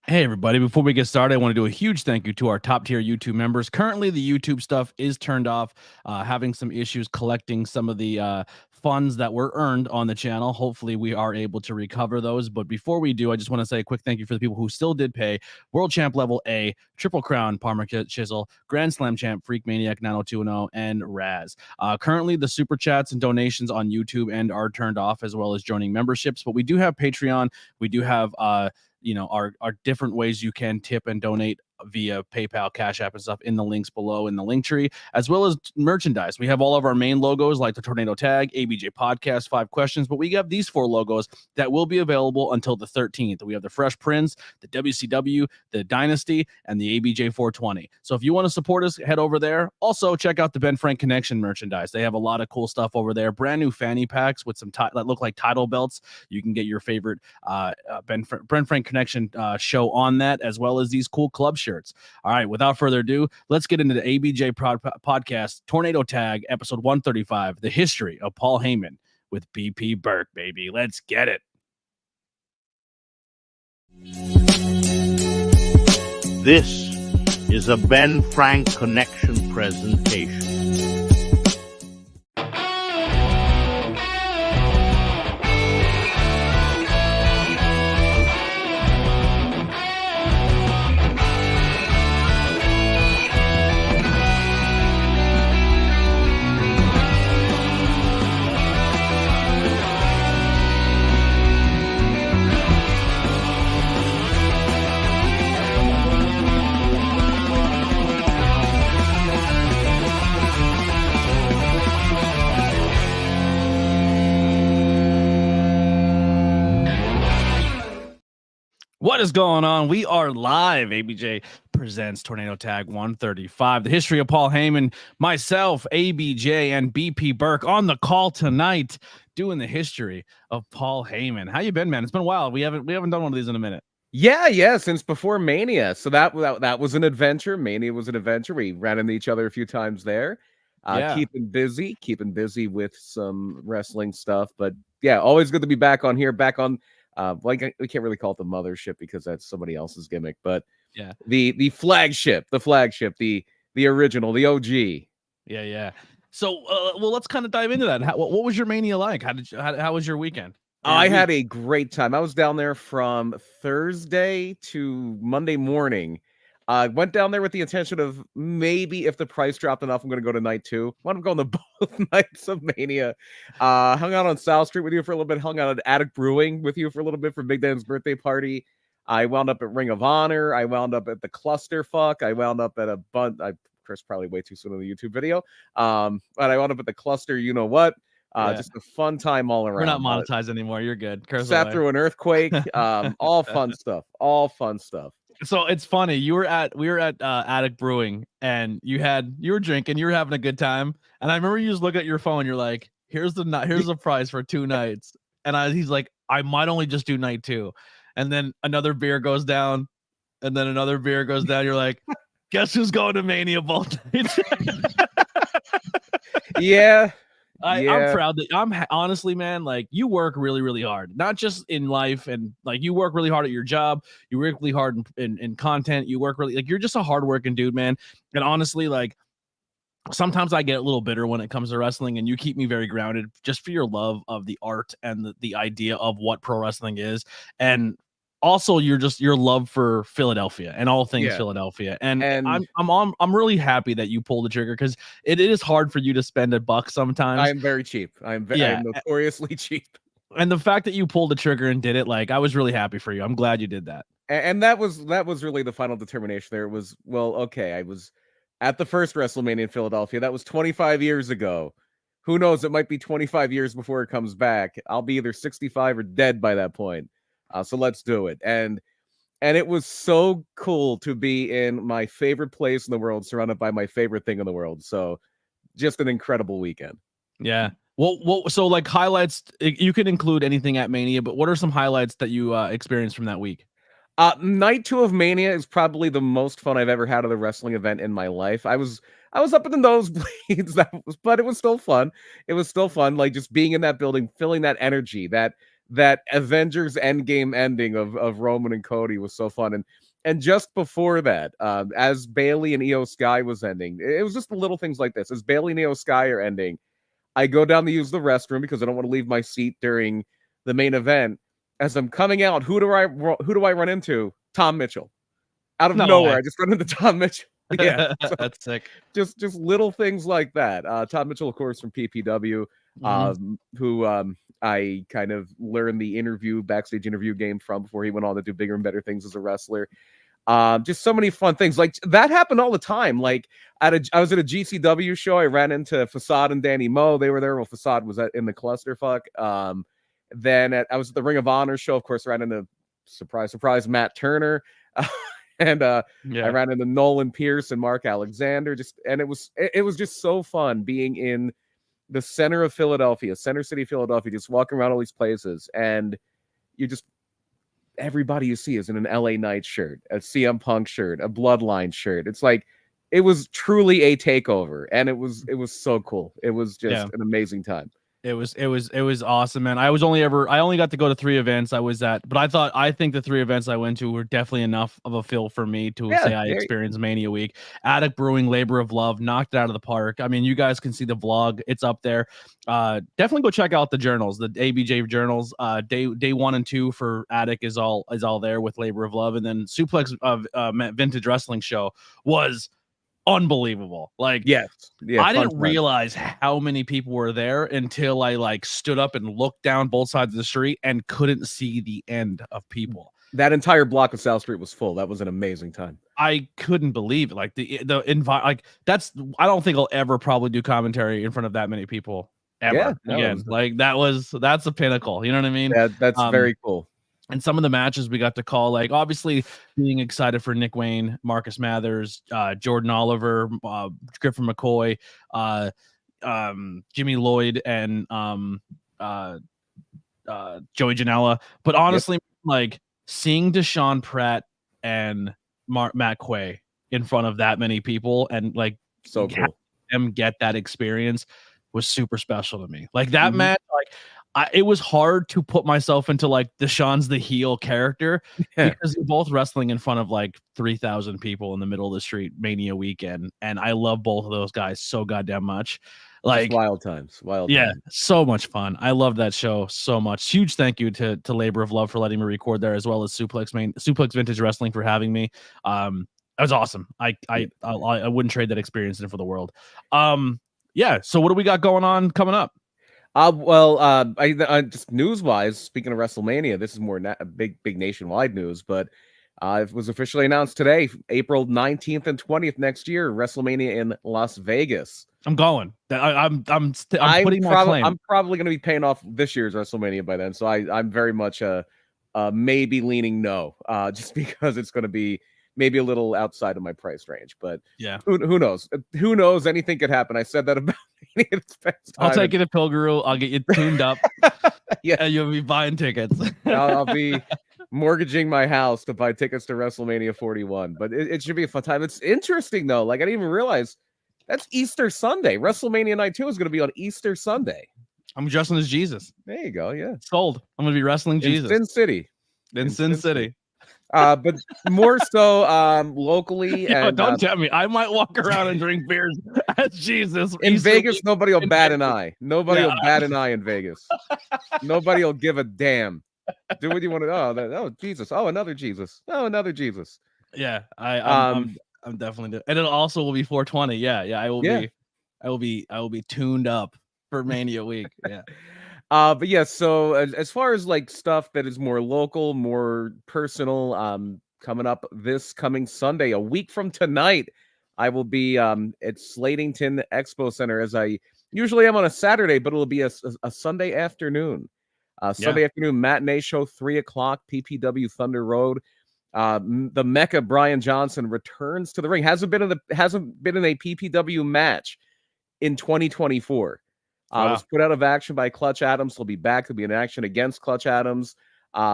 Hey, everybody. Before we get started, I want to do a huge thank you to our top tier YouTube members. Currently, the YouTube stuff is turned off, having some issues collecting some of the funds that were earned on the channel. Hopefully, we are able to recover those. But before we do, I just want to say a quick thank you for the people who still did pay World Champ Level A, Triple Crown, Palmer Chisel, Grand Slam Champ, Freak Maniac 90210, and Raz. Currently, the super chats and donations on YouTube are turned off, as well as joining memberships. But we do have Patreon. We do have our different ways you can tip and donate via PayPal, Cash App, and stuff in the links below in the link tree, as well as merchandise. We have all of our main logos like the Tornado Tag, ABJ Podcast, 5 Questions, but we have these 4 logos that will be available until the 13th. We have the Fresh Prince, the WCW, the Dynasty, and the ABJ 420. So if you want to support us, head over there. Also, check out the Ben Frank Connection merchandise. They have a lot of cool stuff over there. Brand new fanny packs with some that look like title belts. You can get your favorite Ben Frank Connection show on that, as well as these cool club shirts. All right, without further ado, let's get into the ABJ podcast Tornado Tag episode 135, the history of Paul Heyman with BP Burke, baby. Let's get it. This is a Ben Frank Connection presentation. What is going on? We are live. ABJ presents Tornado Tag 135, the history of Paul Heyman, myself, ABJ, and BP Burke on the call tonight, doing the history of Paul Heyman. How you been, man? It's been a while. We haven't done one of these in a minute. Yeah, since before Mania. So that was an adventure. Mania was an adventure. We ran into each other a few times there. Keeping busy with some wrestling stuff. But yeah, always good to be back on here. Back on we can't really call it the mothership because that's somebody else's gimmick, but yeah, the flagship, the original, the OG. Yeah. So well, let's kind of dive into that. What was your Mania like? How was your weekend? I had a great time. I was down there from Thursday to Monday morning. I went down there with the intention of maybe if the price dropped enough, I'm going to go to night 2. I want to go on the both nights of Mania. Hung out on South Street with you for a little bit. Hung out at Attic Brewing with you for a little bit for Big Dan's birthday party. I wound up at Ring of Honor. I wound up at the Clusterfuck. I wound up at a bunch. Chris probably way too soon in the YouTube video. But I wound up at the Cluster. You know what? Just a fun time all around. We're not monetized anymore. You're good. Sat through an earthquake. All fun stuff. All fun stuff. So it's funny. We were at Attic Brewing, and you were drinking. You were having a good time, and I remember you just look at your phone. You're like, "Here's the price for 2 nights." And he's like, "I might only just do night 2," and then another beer goes down, and then another beer goes down. You're like, "Guess who's going to Mania both nights?" Yeah. I'm proud that honestly, man, like you work really, really hard, not just in life, and like you work really hard at your job. You work really hard in content. You work really you're just a hardworking dude, man. And honestly, like sometimes I get a little bitter when it comes to wrestling, and you keep me very grounded just for your love of the art and the idea of what pro wrestling is. And also your love for Philadelphia and all things Philadelphia. And I'm really happy that you pulled the trigger, because it is hard for you to spend $1 sometimes. I am very cheap. I'm notoriously cheap. And the fact that you pulled the trigger and did it, like, I was really happy for you. I'm glad you did that. And that was really the final determination there. It was, well, okay, I was at the first WrestleMania in Philadelphia. That was 25 years ago. Who knows? It might be 25 years before it comes back. I'll be either 65 or dead by that point. So let's do it. And it was so cool to be in my favorite place in the world, surrounded by my favorite thing in the world. So just an incredible weekend. Yeah. Well, so like highlights, you can include anything at Mania, but what are some highlights that you experienced from that week? Night 2 of Mania is probably the most fun I've ever had at a wrestling event in my life. I was up in the nosebleeds, but it was still fun. It was still fun, like just being in that building, feeling that energy, that that Avengers Endgame ending of Roman and Cody was so fun. And just before that, as Bailey and Io Sky was ending, it was just the little things like this. As Bailey and Io Sky are ending, I go down to use the restroom because I don't want to leave my seat during the main event. As I'm coming out, who do I run into? Tom Mitchell. Out of nowhere, I just run into Tom Mitchell. Yeah, so That's sick. Just little things like that. Tom Mitchell, of course, from PPW, who I kind of learned the backstage interview game from before he went on to do bigger and better things as a wrestler. Just so many fun things like that happened all the time. Like I was at a GCW show. I ran into Facade and Danny Moe. They were there while Facade was in the clusterfuck. Then I was at the Ring of Honor show. Of course, ran into surprise Matt Turner. And I ran into Nolan Pierce and Mark Alexander. It was just so fun being in the center of Philadelphia, Center City, Philadelphia, just walking around all these places, and everybody you see is in an LA Knight shirt, a CM Punk shirt, a Bloodline shirt. It's like it was truly a takeover, and it was so cool. It was just an amazing time. It was awesome, man. I only got to go to 3 events I was at, but I think the 3 events I went to were definitely enough of a fill for me to say I experienced Mania Week. Attic Brewing, Labor of Love, knocked it out of the park. I mean, you guys can see the vlog; it's up there. Definitely go check out the journals, the ABJ journals. Day 1 and 2 for Attic is all there with Labor of Love, and then Suplex Vintage Wrestling Show was unbelievable. Like, I didn't realize how many people were there until I stood up and looked down both sides of the street and couldn't see the end of people. That entire block of South Street was full. That was an amazing time. I couldn't believe it. Like the that's, I don't think I'll ever probably do commentary in front of that many people ever again. That's a pinnacle. You know what I mean? Yeah, that's very cool. And some of the matches we got to call, like obviously being excited for Nick Wayne, Marcus Mathers, Jordan Oliver, Griffin McCoy, Jimmy Lloyd, and Joey Janela. But honestly, like seeing Deshaun Pratt and Matt Quay in front of that many people and like so cool them get that experience was super special to me. Like that match, like it was hard to put myself into like Deshaun's the heel character because they're both wrestling in front of like 3,000 people in the middle of the street Mania weekend, and I love both of those guys so goddamn much. Like just wild times. So much fun. I love that show so much. Huge thank you to Labor of Love for letting me record there, as well as Suplex Vintage Wrestling for having me. That was awesome. I wouldn't trade that experience in for the world. So what do we got going on coming up? I just news-wise, speaking of WrestleMania, this is more big nationwide news, but it was officially announced today, April 19th and 20th next year, WrestleMania in Las Vegas. I'm going. I'm putting my claim. I'm probably going to be paying off this year's WrestleMania by then, so I'm very much maybe leaning no, just because it's going to be maybe a little outside of my price range, but who knows? Who knows? Anything could happen. I said that about I'll take you to Pilgrim. I'll get you tuned up. And you'll be buying tickets. I'll be mortgaging my house to buy tickets to WrestleMania 41, but it should be a fun time. It's interesting though. Like I didn't even realize that's Easter Sunday. WrestleMania Night 2 is going to be on Easter Sunday. I'm dressing as Jesus. There you go. Yeah, sold. I'm going to be wrestling Jesus. Sin City. In Sin City. But more so locally. Don't tell me. I might walk around and drink beers as Jesus. In Vegas, nobody will bat an eye. Nobody will bat an eye in Vegas. Nobody will give a damn. Do what you want to. Oh, Jesus. Oh, another Jesus. Oh, another Jesus. Yeah, I'm definitely doing. And it also will be 420. Yeah, I will be tuned up for Mania Week. Yeah. But yeah, so as far as like stuff that is more local, more personal, coming up this coming Sunday, a week from tonight, I will be at Slatington Expo Center, as I usually am on a Saturday, but it'll be a Sunday afternoon. Sunday afternoon matinee show, 3:00, PPW Thunder Road. The Mecca Brian Johnson returns to the ring. Hasn't been in a PPW match in 2024. Was put out of action by Clutch Adams. He'll be back. He'll be in action against Clutch Adams.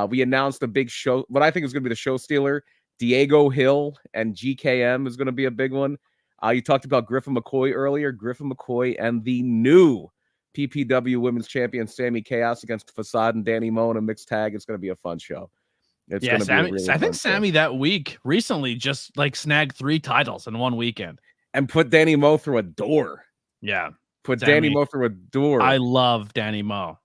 We announced a big show. What I think is going to be the show stealer, Diego Hill and GKM is going to be a big one. You talked about Griffin McCoy earlier. Griffin McCoy and the new PPW Women's Champion Sammy Chaos against Facade and Danny Moe in a mixed tag. It's going to be a fun show. It's going to be a really I think fun Sammy that week recently just like snagged 3 titles in one weekend and put Danny Moe through a door. Yeah, put Danny Moe through a door. I love Danny Moe,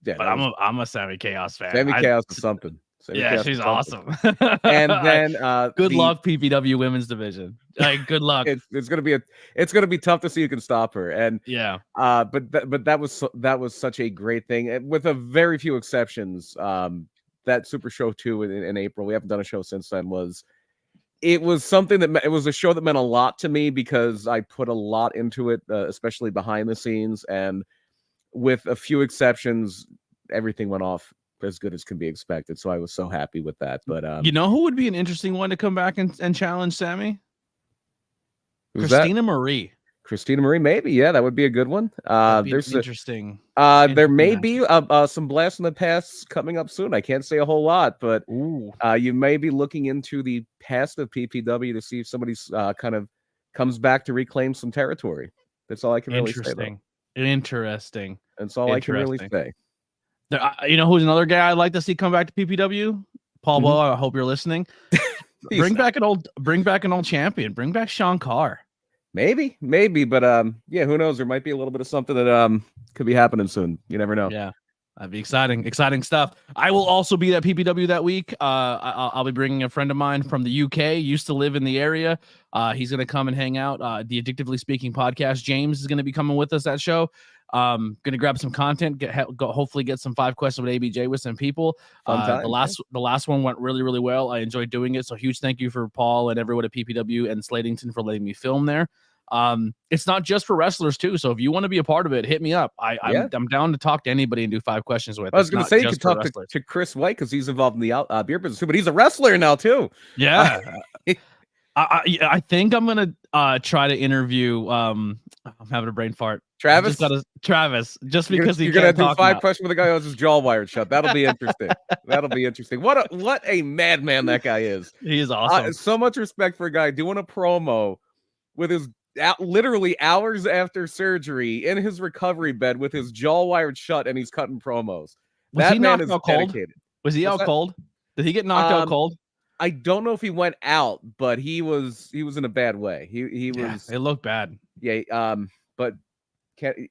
yeah, but I'm a Sammy Chaos fan. Sammy Chaos is something. Yeah, she's awesome. And then good luck PPW Women's Division. Like, good luck. It's gonna be tough to see who can stop her. And yeah, but that was such a great thing, with a very few exceptions. That Super Show 2 in April, we haven't done a show since then, it was something that it was a show that meant a lot to me because I put a lot into it, especially behind the scenes, and with a few exceptions, everything went off as good as can be expected. So I was so happy with that. But you know who would be an interesting one to come back and challenge Sammy? Christina Marie. Christina Marie, maybe. Yeah, that would be a good one. There's interesting. There may be some blast from the past coming up soon. I can't say a whole lot, but you may be looking into the past of PPW to see if somebody's kind of comes back to reclaim some territory. That's all I can really say. Interesting. That's all I can really say. You know who's another guy I'd like to see come back to PPW? Paul Bow. I hope you're listening. bring back an old champion. Bring back Sean Carr. Maybe, but yeah, who knows? There might be a little bit of something that could be happening soon. You never know. Yeah, that'd be exciting stuff. I will also be at PPW that week. I'll be bringing a friend of mine from the UK, used to live in the area. He's gonna come and hang out. The Addictively Speaking podcast, James, is gonna be coming with us that show. Gonna grab some content, hopefully get some 5 questions with ABJ with some people. The last one went really well. I enjoyed doing it, so huge thank you for Paul and everyone at PPW and Slatington for letting me film there. It's not just for wrestlers too, so if you want to be a part of it, hit me up. I'm down to talk to anybody and do 5 questions with. I was gonna say you could talk to Chris White because he's involved in the beer business too, but he's a wrestler now too. Yeah. I think I'm gonna try to interview I'm having a brain fart. Travis, just because you're gonna do 5 questions with a guy who has his jaw wired shut. That'll be interesting. That'll be interesting. What a madman that guy is. He is awesome. So much respect for a guy doing a promo with his literally hours after surgery in his recovery bed with his jaw wired shut, and he's cutting promos. That man is dedicated. Was he out cold? Did he get knocked out cold? I don't know if he went out, but he was in a bad way. He was. It looked bad. Yeah. But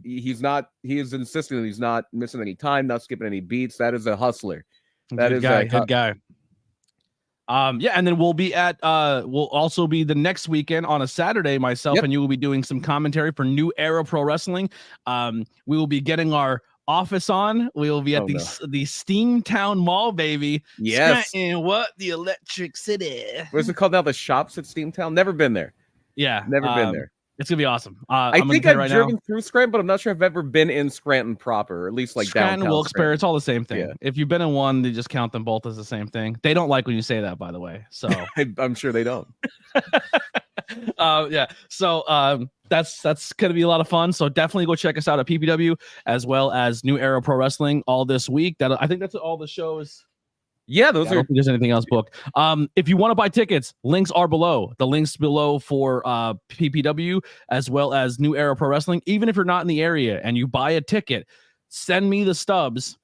he's not. He is insisting that he's not missing any time, not skipping any beats. That is a hustler. That is a good guy. Yeah, and then we'll be at we'll also be the next weekend on a Saturday. Myself and you will be doing some commentary for New Era Pro Wrestling. We will be getting our office on. We will be at the Steamtown Mall, baby. Yes. And what the Electric City? What's it called now? The Shops at Steamtown. Never been there. Yeah, never been there. It's gonna be awesome. I think I've driven through Scranton, but I'm not sure I've ever been in Scranton proper, or at least like Scranton, downtown. Wilkes-Barre. It's all the same thing. Yeah. If you've been in one, they just count them both as the same thing. They don't like when you say that, by the way. So I'm sure they don't. Yeah. So that's gonna be a lot of fun. So definitely go check us out at PPW as well as New Era Pro Wrestling all this week. I think that's all the shows. Yeah, those I don't think there's anything else booked. If you want to buy tickets, links are below. The links below for PPW as well as New Era Pro Wrestling. Even if you're not in the area and you buy a ticket, send me the stubs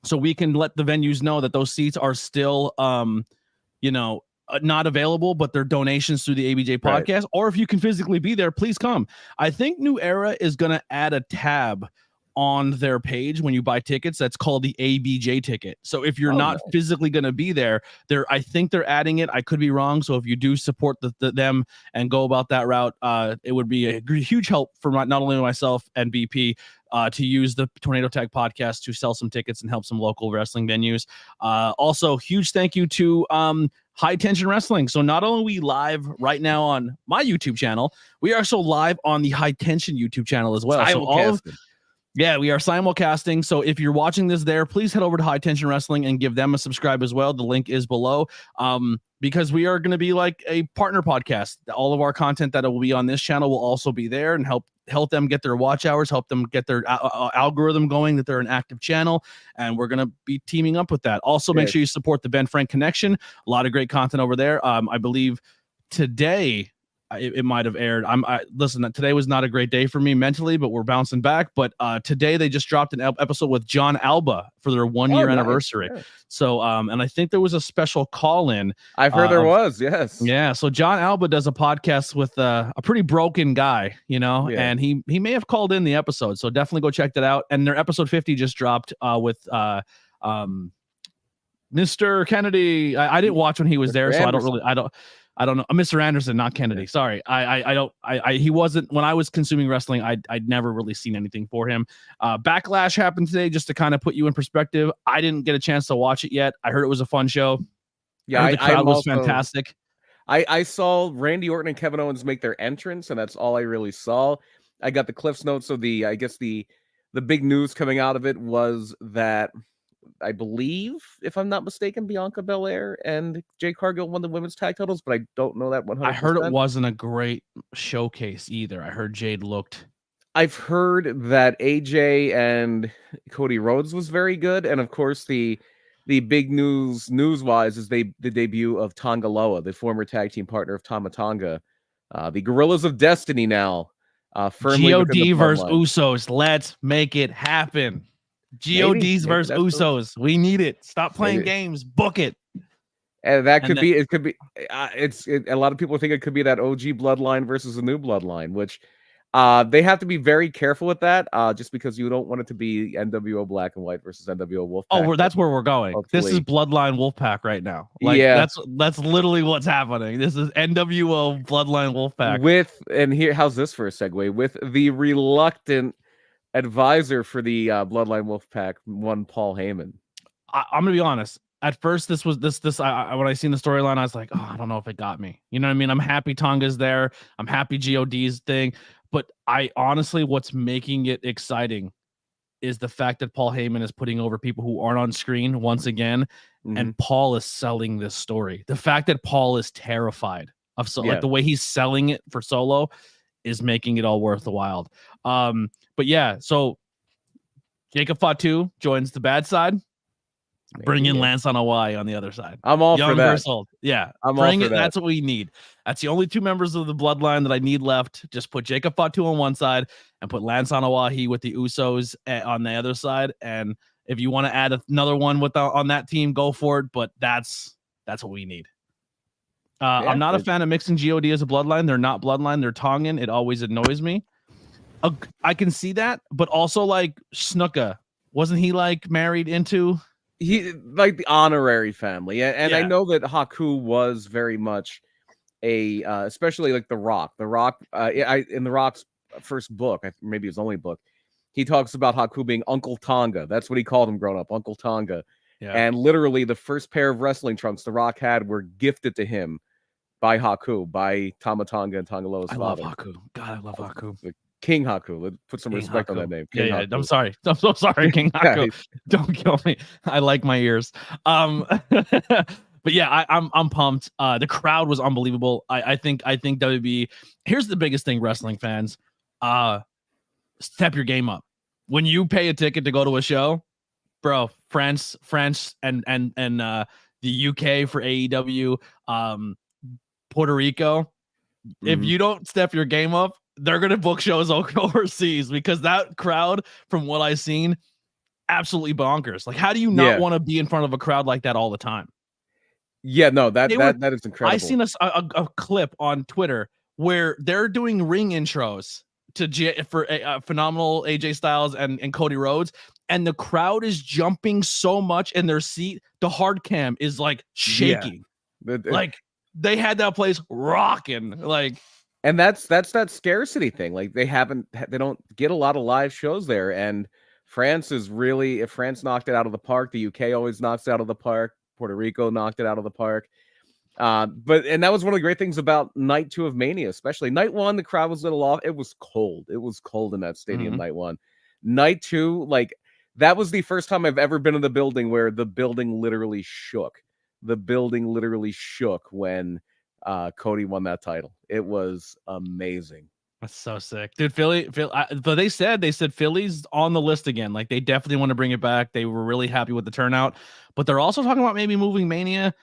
so we can let the venues know that those seats are still, not available, but they're donations through the ABJ podcast. Right. Or if you can physically be there, please come. I think New Era is going to add a tab on their page when you buy tickets that's called the ABJ ticket. So if you're not physically going to be there, I think they're adding it. I could be wrong. So if you do support them and go about that route, it would be a huge help for not only myself and BP to use the Tornado Tag podcast to sell some tickets and help some local wrestling venues. Also, huge thank you to High Tension Wrestling. So not only are we live right now on my YouTube channel, we are also live on the High Tension YouTube channel as well. So we are simulcasting. So if you're watching this there, please head over to High Tension Wrestling and give them a subscribe as well. The link is below. Because we are going to be like a partner podcast. All of our content that will be on this channel will also be there and help them get their watch hours, help them get their algorithm going, that they're an active channel. And we're going to be teaming up with that. Also, make sure you support the Ben Frank Connection. A lot of great content over there. I believe today it might have aired. Listen, today was not a great day for me mentally, but we're bouncing back. But today they just dropped an episode with John Alba for their 1 year anniversary. Yeah. So and I think there was a special call in. I've heard there was, yes. Yeah. So John Alba does a podcast with a pretty broken guy, and he may have called in the episode. So definitely go check that out. And their episode 50 just dropped with Mr. Kennedy. I didn't watch when he was there, so I don't know. Mr. Anderson, not Kennedy. Sorry. He wasn't, when I was consuming wrestling, I'd never really seen anything for him. Backlash happened today, just to kind of put you in perspective. I didn't get a chance to watch it yet. I heard it was a fun show. Yeah, the crowd was fantastic. I saw Randy Orton and Kevin Owens make their entrance, and that's all I really saw. I got the Cliff's Notes, so I guess the big news coming out of it was that, I believe, if I'm not mistaken, Bianca Belair and Jade Cargill won the women's tag titles, but I don't know that 100%. I heard it wasn't a great showcase either. I heard Jade looked. I've heard that AJ and Cody Rhodes was very good, and of course the big news-wise is the debut of Tonga Loa, the former tag team partner of Tama Tonga. The Gorillas of Destiny now firmly GOD versus Usos. Let's make it happen. GODs versus Usos. We need it. Stop playing games. Book it. And that could be. It could be. A lot of people think it could be that OG bloodline versus a new bloodline, which they have to be very careful with that. Just because you don't want it to be NWO Black and White versus NWO Wolfpack. Oh, that's where we're going. Hopefully. This is Bloodline Wolfpack right now. That's literally what's happening. This is NWO Bloodline Wolfpack. And here, how's this for a segue? With the reluctant advisor for the Bloodline Wolfpack, one Paul Heyman. I'm gonna be honest. At first, this when I seen the storyline, I was like, oh, I don't know if it got me. You know what I mean? I'm happy Tonga's there. I'm happy GOD's thing. But I honestly, what's making it exciting is the fact that Paul Heyman is putting over people who aren't on screen once again, and Paul is selling this story. The fact that Paul is terrified of like the way he's selling it for Solo is making it all worth the while. But yeah, so Jacob Fatu joins the bad side. Bring in Lance on Hawaii on the other side. I'm all for that. Yeah, I'm all for that. That's what we need. That's the only two members of the bloodline that I need left. Just put Jacob Fatu on one side and put Lance on Hawaii with the Usos on the other side. And if you want to add another one on that team, go for it. But that's what we need. I'm not a fan of mixing God as a bloodline. They're not bloodline. They're Tongan. It always annoys me. I can see that, but also like Snuka, wasn't he like married into? He like the honorary family, and I know that Haku was very much a, especially like The Rock. The Rock, in The Rock's first book, maybe his only book, he talks about Haku being Uncle Tonga. That's what he called him growing up, Uncle Tonga. Yeah. And literally, the first pair of wrestling trunks The Rock had were gifted to him by Haku, by Tama Tonga and Tonga Loa's father. I love Haku. God, I love Haku. King Haku. Let's put some respect on that name. King Haku. I'm sorry. I'm so sorry, King Haku. Don't kill me. I like my ears. But yeah, I'm pumped. The crowd was unbelievable. I think WB. Here's the biggest thing, wrestling fans. Step your game up. When you pay a ticket to go to a show, bro, France, and the UK for AEW, Puerto Rico. If you don't step your game up, they're going to book shows overseas, because that crowd, from what I've seen, absolutely bonkers. Like, how do you not want to be in front of a crowd like that all the time? Yeah, no, that is incredible. I seen a clip on Twitter where they're doing ring intros for phenomenal AJ Styles and Cody Rhodes, and the crowd is jumping so much in their seat. The hard cam is like shaking. Like, they had that place rocking. Like, and that's that scarcity thing. Like, they don't get a lot of live shows there. And France is really, if France knocked it out of the park, the UK always knocks it out of the park. Puerto Rico knocked it out of the park. And that was one of the great things about night 2 of Mania, especially night 1. The crowd was a little off. It was cold. It was cold in that stadium night 1. Night 2, like, that was the first time I've ever been in the building where the building literally shook. The building literally shook when Cody won that title. It was amazing. That's so sick, dude. But they said Philly's on the list again. Like, they definitely want to bring it back. They were really happy with the turnout, but they're also talking about maybe moving Mania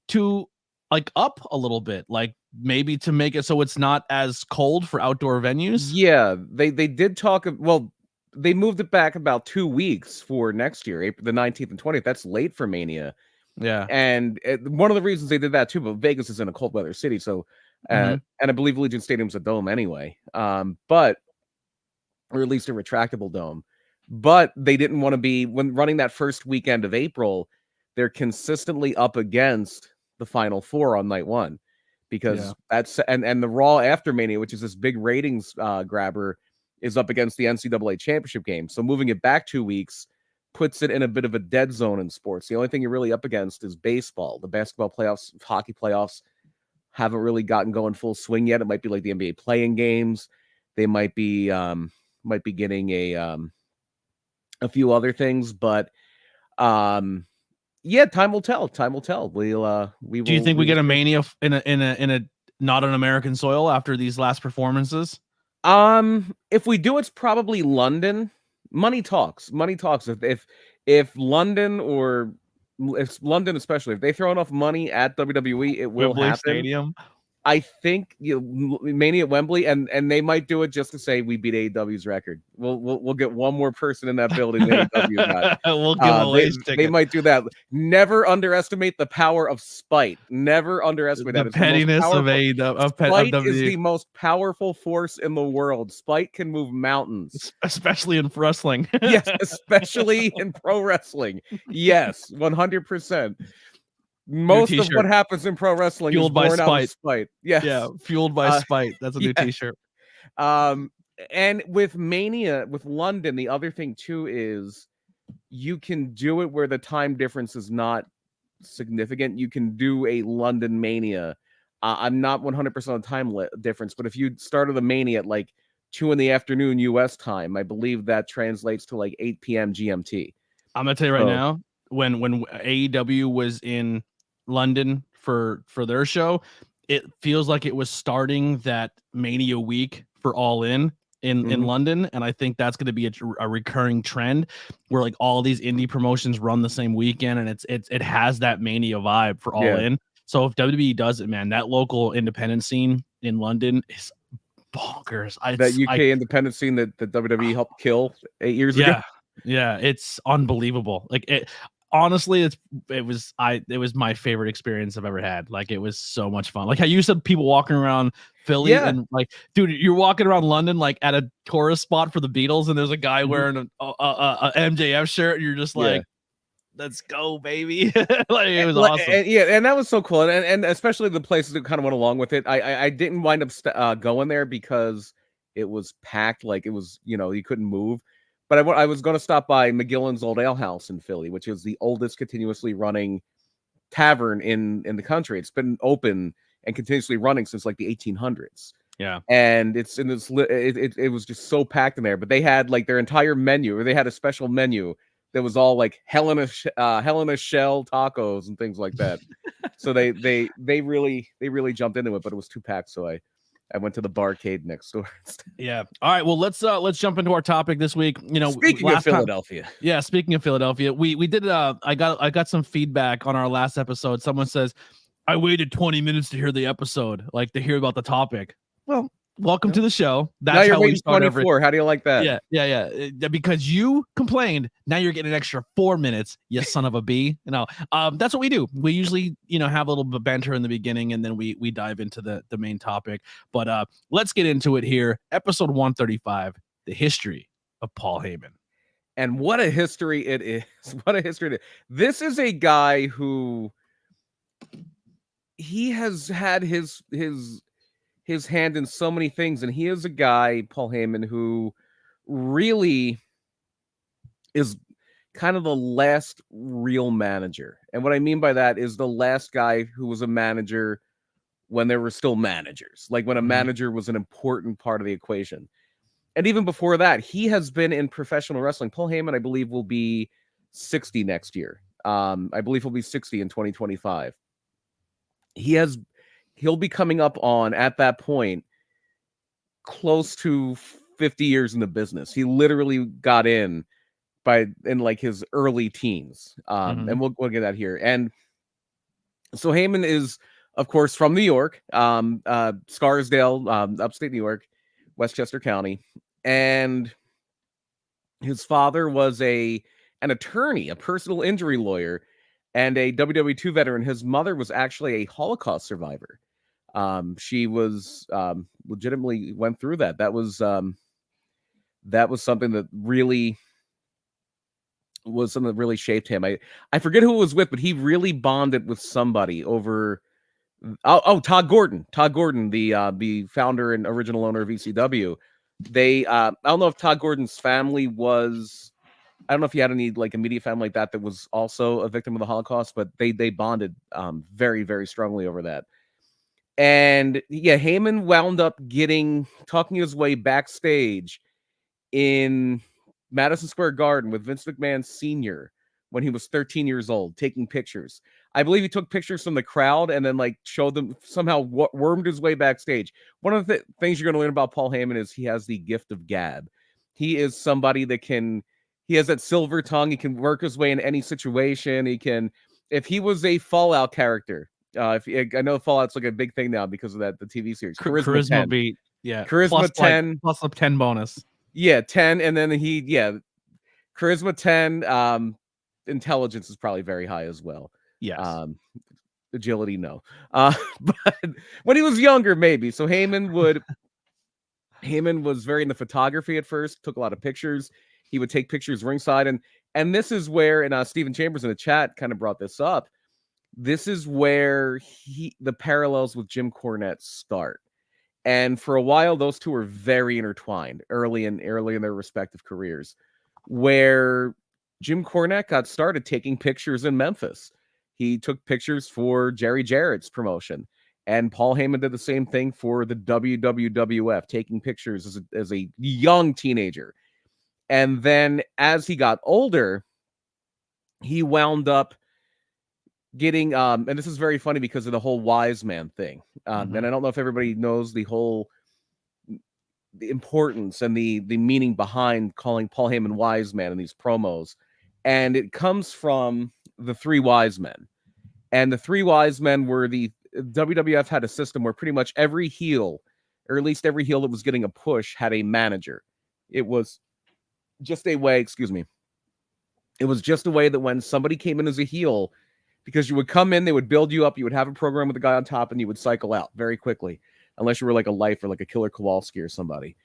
to like up a little bit, like maybe to make it so it's not as cold for outdoor venues. Yeah, they did talk of, well, they moved it back about 2 weeks for next year, April the 19th and 20th. That's late for Mania. Yeah. And one of the reasons they did that too, but Vegas is in a cold weather city, so Mhm. and I believe Allegiant Stadium's a dome anyway. But or at least a retractable dome. But they didn't want to be, when running that first weekend of April, they're consistently up against the Final Four on night one, Yeah. because that's and the Raw after Mania, which is this big ratings grabber, is up against the NCAA championship game. So moving it back 2 weeks puts it in a bit of a dead zone in sports. The only thing you're really up against is baseball. The basketball playoffs, hockey playoffs haven't really gotten going full swing yet. It might be like the NBA playing games. They might be getting a few other things, but yeah, time will tell. Time will tell. We Do you think we will get a see. Mania in a not an American soil after these last performances? If we do, it's probably London. Money talks. Money talks. If London, or if London especially, if they throw enough money at WWE, it will Wembley happen. Stadium. I think Mania at Wembley, and they might do it just to say we beat AEW's record. We'll get one more person in that building than AEW got. We'll give away They ticket. might do that. Never underestimate the power of spite. Never underestimate The that. It's the most pettiness of powerful. AEW of Spite is WWE, the most powerful force in the world. Spite can move mountains. especially in wrestling. Yes, especially in pro wrestling. Yes, 100%. Most of what happens in pro wrestling Fueled is by born out of spite. spite. Yes. Yeah, fueled by spite. That's a new yes. T-shirt. And with Mania, with London, the other thing too is you can do it where the time difference is not significant. You can do a London Mania. I'm not 100% on time difference, but if you started the Mania at like 2 p.m. US time, I believe that translates to like 8 p.m. GMT. I'm gonna tell you right now, when AEW was in London for their show, it feels like it was starting that Mania week for All In London, and I think that's going to be a recurring trend where like all these indie promotions run the same weekend, and it has that Mania vibe for All In. So if WWE does it, man, that local independent scene in London is bonkers. That UK independent scene that the WWE helped kill 8 years ago. Yeah, it's unbelievable. Like it honestly, it was my favorite experience I've ever had. Like it was so much fun. Like how you said people walking around Philly and like, dude, you're walking around London like at a tourist spot for the Beatles, and there's a guy wearing a MJF shirt, and you're just like, let's go, baby. Like it was awesome. And that was so cool. And especially the places that kind of went along with it. I didn't wind up going there because it was packed. Like it was, you couldn't move. But I was going to stop by McGillen's Old Ale House in Philly, which is the oldest continuously running tavern in the country. It's been open and continuously running since like the 1800s. Yeah. And it's in this, it was just so packed in there. But they had like their entire menu, or they had a special menu that was all like Hell in a Shell tacos and things like that. So they really jumped into it, but it was too packed. So I went to the barcade next door. Yeah. All right. Well, let's jump into our topic this week. Speaking of Philadelphia. Speaking of Philadelphia, we did I got some feedback on our last episode. Someone says, I waited 20 minutes to hear the episode, like to hear about the topic. Well, welcome to the show. That's now you're how waiting we start 24. How do you like that? Yeah. Because you complained, now you're getting an extra 4 minutes, you son of a bee. That's what we do. We usually, have a little bit of banter in the beginning, and then we dive into the main topic. But let's get into it here. Episode 135, the history of Paul Heyman. And what a history it is. What a history it is. This is a guy who he has had his hand in so many things, and he is a guy, Paul Heyman, who really is kind of the last real manager. And what I mean by that is the last guy who was a manager when there were still managers, like when a manager was an important part of the equation. And even before that, he has been in professional wrestling. Paul Heyman, I believe, will be 60 next year. I believe he'll be 60 in 2025. He'll be coming up on, at that point, close to 50 years in the business. He literally got in like his early teens. And we'll get that here. And so Heyman is of course, from New York, Scarsdale, upstate New York, Westchester County, and his father was an attorney, a personal injury lawyer, and a WWE2 veteran. His mother was actually a Holocaust survivor. She was legitimately went through that. That was something that really shaped him. I forget who it was with, but he really bonded with somebody over. Todd Gordon, the founder and original owner of ECW. They I don't know if Todd Gordon's family was. I don't know if he had any like immediate family like that was also a victim of the Holocaust, but they bonded very, very strongly over that. And yeah, Heyman wound up talking his way backstage in Madison Square Garden with Vince McMahon Sr. when he was 13 years old, taking pictures. I believe he took pictures from the crowd and then like showed them, somehow wormed his way backstage. One of the things you're going to learn about Paul Heyman is he has the gift of gab. He is somebody that he has that silver tongue. He can work his way in any situation. If he was a Fallout character, I know Fallout's like a big thing now because of the TV series. Charisma 10. beat, yeah. Charisma plus 10. Like, plus a 10 bonus. Yeah, 10, and then Charisma 10, intelligence is probably very high as well. Yes. Agility, no. But when he was younger, maybe. So Heyman was very into photography at first, took a lot of pictures. He would take pictures ringside, and this is where, and Stephen Chambers in the chat kind of brought this up. This is where the parallels with Jim Cornette start. And for a while, those two were very intertwined early in their respective careers, where Jim Cornette got started taking pictures in Memphis. He took pictures for Jerry Jarrett's promotion, and Paul Heyman did the same thing for the WWF, taking pictures as a young teenager. And then as he got older, he wound up getting, and this is very funny because of the whole wise man thing. And I don't know if everybody knows the importance and the meaning behind calling Paul Heyman wise man in these promos. And it comes from the three wise men. And the three wise men were the WWF had a system where pretty much every heel, or at least every heel that was getting a push, had a manager. It was just a way, it was just a way that when somebody came in as a heel, because you would come in, they would build you up, you would have a program with the guy on top, and you would cycle out very quickly, unless you were like a Life or like a Killer Kowalski or somebody.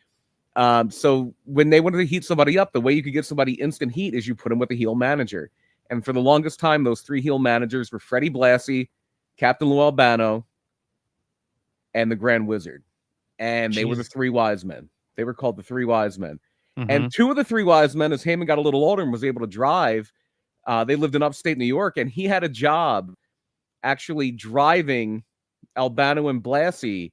So when they wanted to heat somebody up, the way you could get somebody instant heat is you put them with a heel manager. And for the longest time, those three heel managers were Freddie Blassie, Captain Lou Albano, and the Grand Wizard. And they were the three wise men. They were called the three wise men. And two of the three wise men, as Heyman got a little older and was able to drive, they lived in upstate New York, and he had a job actually driving Albano and Blassie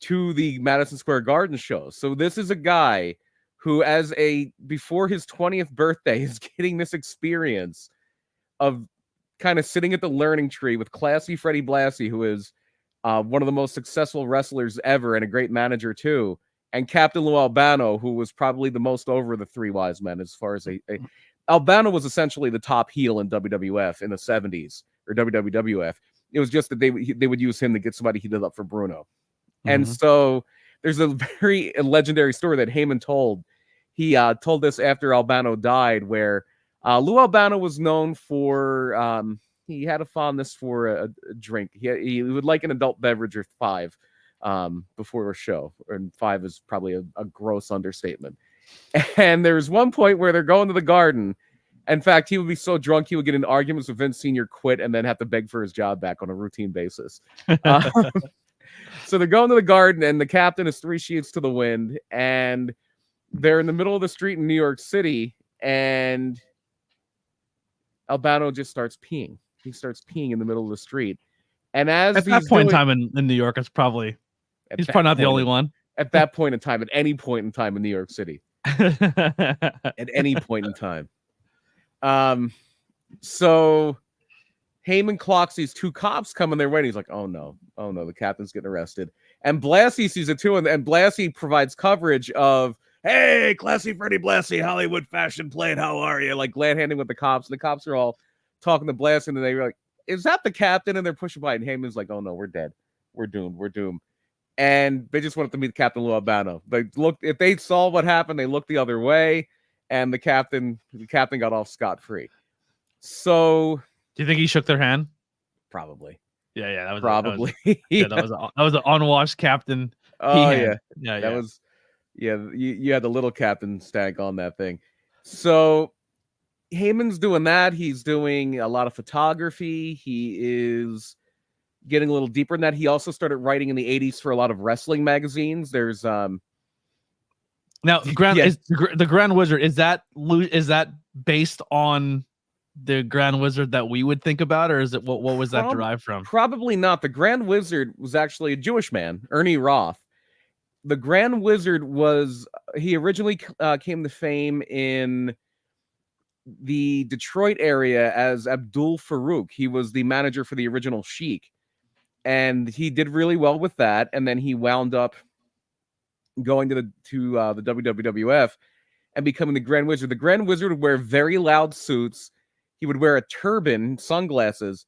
to the Madison Square Garden show. So this is a guy who, before his 20th birthday, is getting this experience of kind of sitting at the learning tree with classy Freddie Blassie, who is one of the most successful wrestlers ever and a great manager too, and Captain Lou Albano, who was probably the most over the three wise men as far as Albano was essentially the top heel in WWF in the 70s, or WWF. It was just that they would use him to get somebody heated up for Bruno. And so there's a very legendary story that Heyman told. He told this after Albano died, where Lou Albano was known for, he had a fondness for a drink. He would like an adult beverage or 5 before a show. And 5 is probably a gross understatement. And there's one point where they're going to the Garden. In fact, he would be so drunk, he would get in arguments with Vince Sr., quit, and then have to beg for his job back on a routine basis. So they're going to the Garden, and the captain is 3 sheets to the wind, and they're in the middle of the street in New York City, and Albano just starts peeing. He starts peeing in the middle of the street. And as at that point in time in New York, he's probably not the only one. At that point in time, at any point in time in New York City. At any point in time. So Heyman clocks these 2 cops coming their way, and he's like, oh no, the captain's getting arrested. And Blassie sees it too, and Blassie provides coverage of, hey, classy Freddie Blassie, Hollywood fashion plate, how are you? Like glad handing with the cops, and the cops are all talking to Blassie, and they were like, is that the captain? And they're pushing by, and Heyman's like, oh no, we're dead. We're doomed. And they just wanted to meet Captain Lou Albano. They looked, if they saw what happened, they looked the other way, and the captain got off scot-free. So do you think he shook their hand? probably. Yeah, that was Probably. that was an unwashed captain. Oh yeah. That was you had the little captain stank on that thing. So Heyman's doing that. He's doing a lot of photography. He is getting a little deeper in that. He also started writing in the 80s for a lot of wrestling magazines. There's now the Grand Wizard, is that based on the Grand Wizard that we would think about, or is it what was that derived from? Probably not. The Grand Wizard was actually a Jewish man, Ernie Roth. The Grand Wizard he originally came to fame in the Detroit area as Abdul Farouk. He was the manager for the original Sheik, and he did really well with that. And then he wound up going to the WWF and becoming the Grand Wizard. The Grand Wizard would wear very loud suits. He would wear a turban, sunglasses.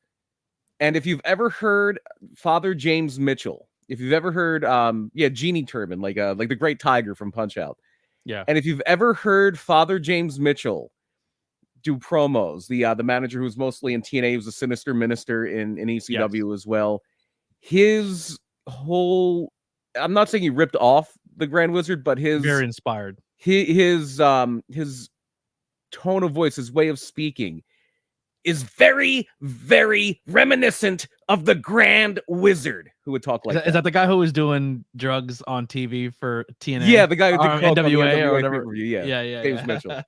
And if you've ever heard Father James Mitchell, if you've ever heard, Genie Turban, like the Great Tiger from Punch-Out. Yeah. And if you've ever heard Father James Mitchell do promos, the manager who's mostly in TNA, who's a Sinister Minister in ECW as well. His whole, I'm not saying he ripped off the Grand Wizard, but his very inspired. His tone of voice, his way of speaking is very, very reminiscent of the Grand Wizard, who would talk like that. Is that the guy who was doing drugs on TV for TNA? Yeah, the guy who did NWA or whatever. Yeah. James Mitchell.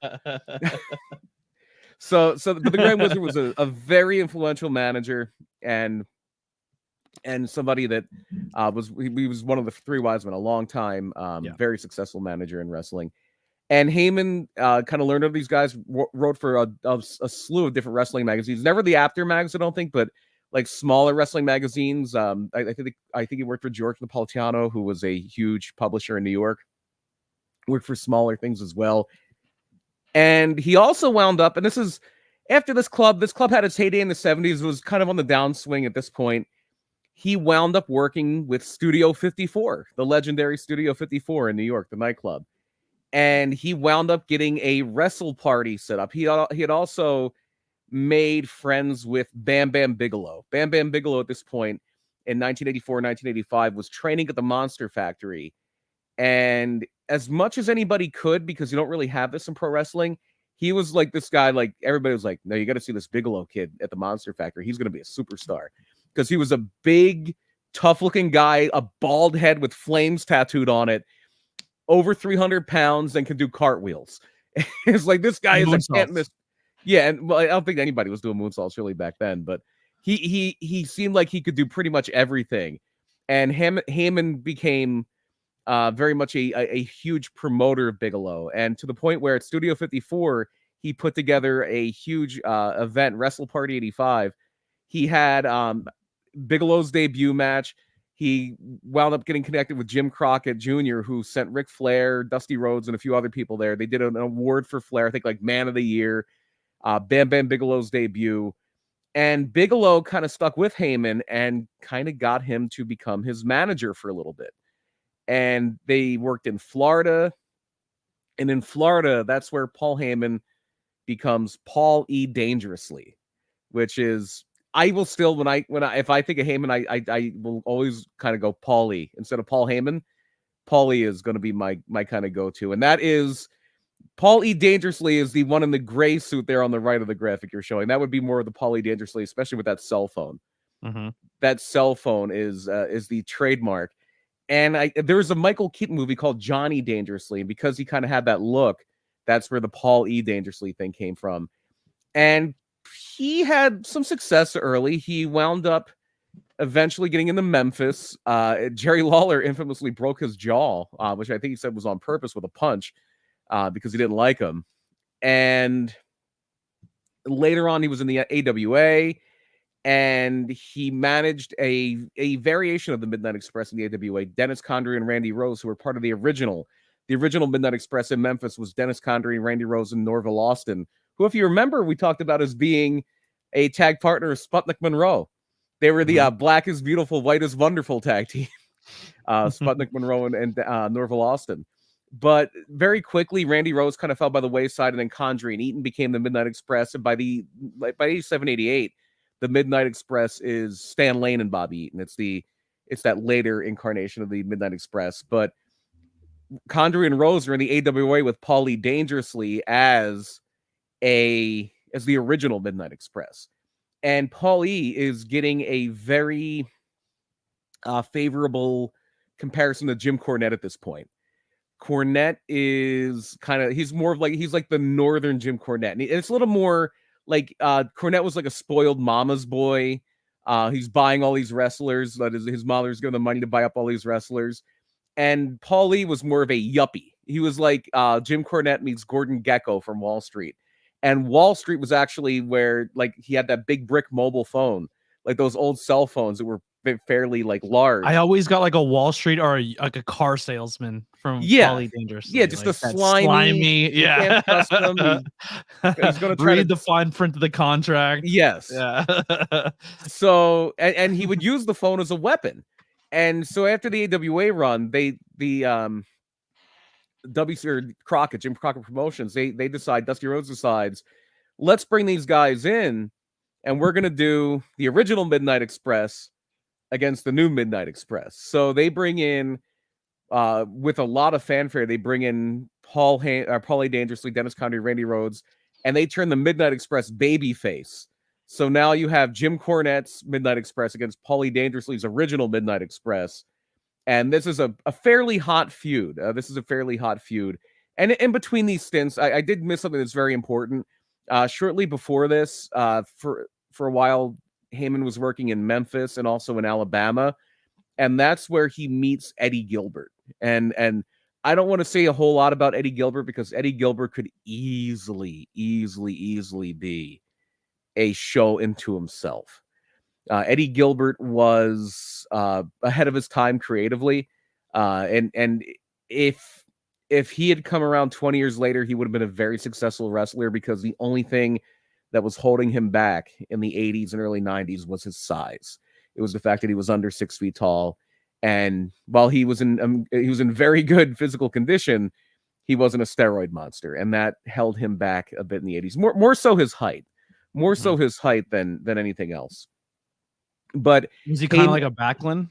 So but the Grand Wizard was a very influential manager and somebody that he was one of the three wise men a long time, very successful manager in wrestling. And Heyman kind of learned of these guys, wrote for a slew of different wrestling magazines. Never the After mags, I don't think, but like smaller wrestling magazines. I think he worked for George Napolitano, who was a huge publisher in New York. Worked for smaller things as well. And he also wound up, and this is after this club had its heyday in the 70s, it was kind of on the downswing at this point. He wound up working with Studio 54, the legendary Studio 54 in New York, the nightclub. And he wound up getting a wrestle party set up. He had also made friends with Bam Bam Bigelow. Bam Bam Bigelow at this point in 1984, 1985 was training at the Monster Factory. And as much as anybody could, because you don't really have this in pro wrestling, he was like this guy, like everybody was like, no, you got to see this Bigelow kid at the Monster Factory. He's going to be a superstar. Because he was a big, tough-looking guy, a bald head with flames tattooed on it, over 300 pounds, and can do cartwheels. It's like, this guy is a can't miss. Yeah, and well, I don't think anybody was doing moonsaults really back then, but he seemed like he could do pretty much everything. And Heyman became very much a huge promoter of Bigelow, and to the point where at Studio 54, he put together a huge event, Wrestle Party 85. He had Bigelow's debut match. He wound up getting connected with Jim Crockett Jr., who sent Ric Flair, Dusty Rhodes, and a few other people there. They did an award for Flair, I think like Man of the Year, Bam Bam Bigelow's debut. And Bigelow kind of stuck with Heyman and kind of got him to become his manager for a little bit. And they worked in Florida. And in Florida, that's where Paul Heyman becomes Paul E. Dangerously, which is, I will still, if I think of Heyman, I will always kind of go Paulie instead of Paul Heyman. Paulie is going to be my kind of go-to. And that is, Paul E. Dangerously is the one in the gray suit there on the right of the graphic you're showing. That would be more of the Paul E. Dangerously, especially with that cell phone. Mm-hmm. That cell phone is the trademark. And there was a Michael Keaton movie called Johnny Dangerously. And because he kind of had that look, that's where the Paul E. Dangerously thing came from. And he had some success early. He wound up eventually getting into Memphis. Jerry Lawler infamously broke his jaw, which I think he said was on purpose with a punch because he didn't like him. And later on, he was in the AWA, and he managed a variation of the Midnight Express in the AWA. Dennis Condrey and Randy Rose, who were part of the original Midnight Express in Memphis, was Dennis Condrey, Randy Rose, and Norville Austin, who, if you remember, we talked about as being a tag partner of Sputnik Monroe. They were the Black is Beautiful, White is Wonderful tag team. Sputnik Monroe and Norval Austin. But very quickly, Randy Rose kind of fell by the wayside, and then Condrey and Eaton became the Midnight Express. And by 87, 88, the Midnight Express is Stan Lane and Bobby Eaton. It's that later incarnation of the Midnight Express. But Condrey and Rose are in the AWA with Paulie Dangerously as the original Midnight Express. And Paulie is getting a very favorable comparison to Jim Cornette at this point. Cornette is he's like the northern Jim Cornette. And it's a little more like Cornette was like a spoiled mama's boy. He's buying all these wrestlers. That is, his mother's giving the money to buy up all these wrestlers. And Paulie was more of a yuppie. He was like Jim Cornette meets Gordon Gekko from Wall Street. And Wall Street was actually where like he had that big brick mobile phone, like those old cell phones that were fairly like large. I always got like a Wall Street or like a car salesman from Paulie Dangerously. Yeah, just like a slimy. Yeah. Custom. He's going to read the fine print of the contract. Yes. Yeah. So and he would use the phone as a weapon. And so after the AWA run, Crockett, Jim Crockett Promotions, they decide, Dusty Rhodes decides, let's bring these guys in, and we're going to do the original Midnight Express against the new Midnight Express. So they bring in, with a lot of fanfare, they bring in Paulie Dangerously, Dennis Condrey, Randy Rhodes, and they turn the Midnight Express babyface. So now you have Jim Cornette's Midnight Express against Paulie Dangerously's original Midnight Express. And this is a fairly hot feud. And in between these stints, I did miss something that's very important. Shortly before this, for a while, Heyman was working in Memphis and also in Alabama. And that's where he meets Eddie Gilbert. And I don't want to say a whole lot about Eddie Gilbert because Eddie Gilbert could easily be a show into himself. Eddie Gilbert was ahead of his time creatively. And if he had come around 20 years later, he would have been a very successful wrestler because the only thing that was holding him back in the 80s and early 90s was his size. It was the fact that he was under 6 feet tall. And while he was in very good physical condition, he wasn't a steroid monster. And that held him back a bit in the 80s. More so his height. More so his height than anything else. But was he kind of like a Backlund?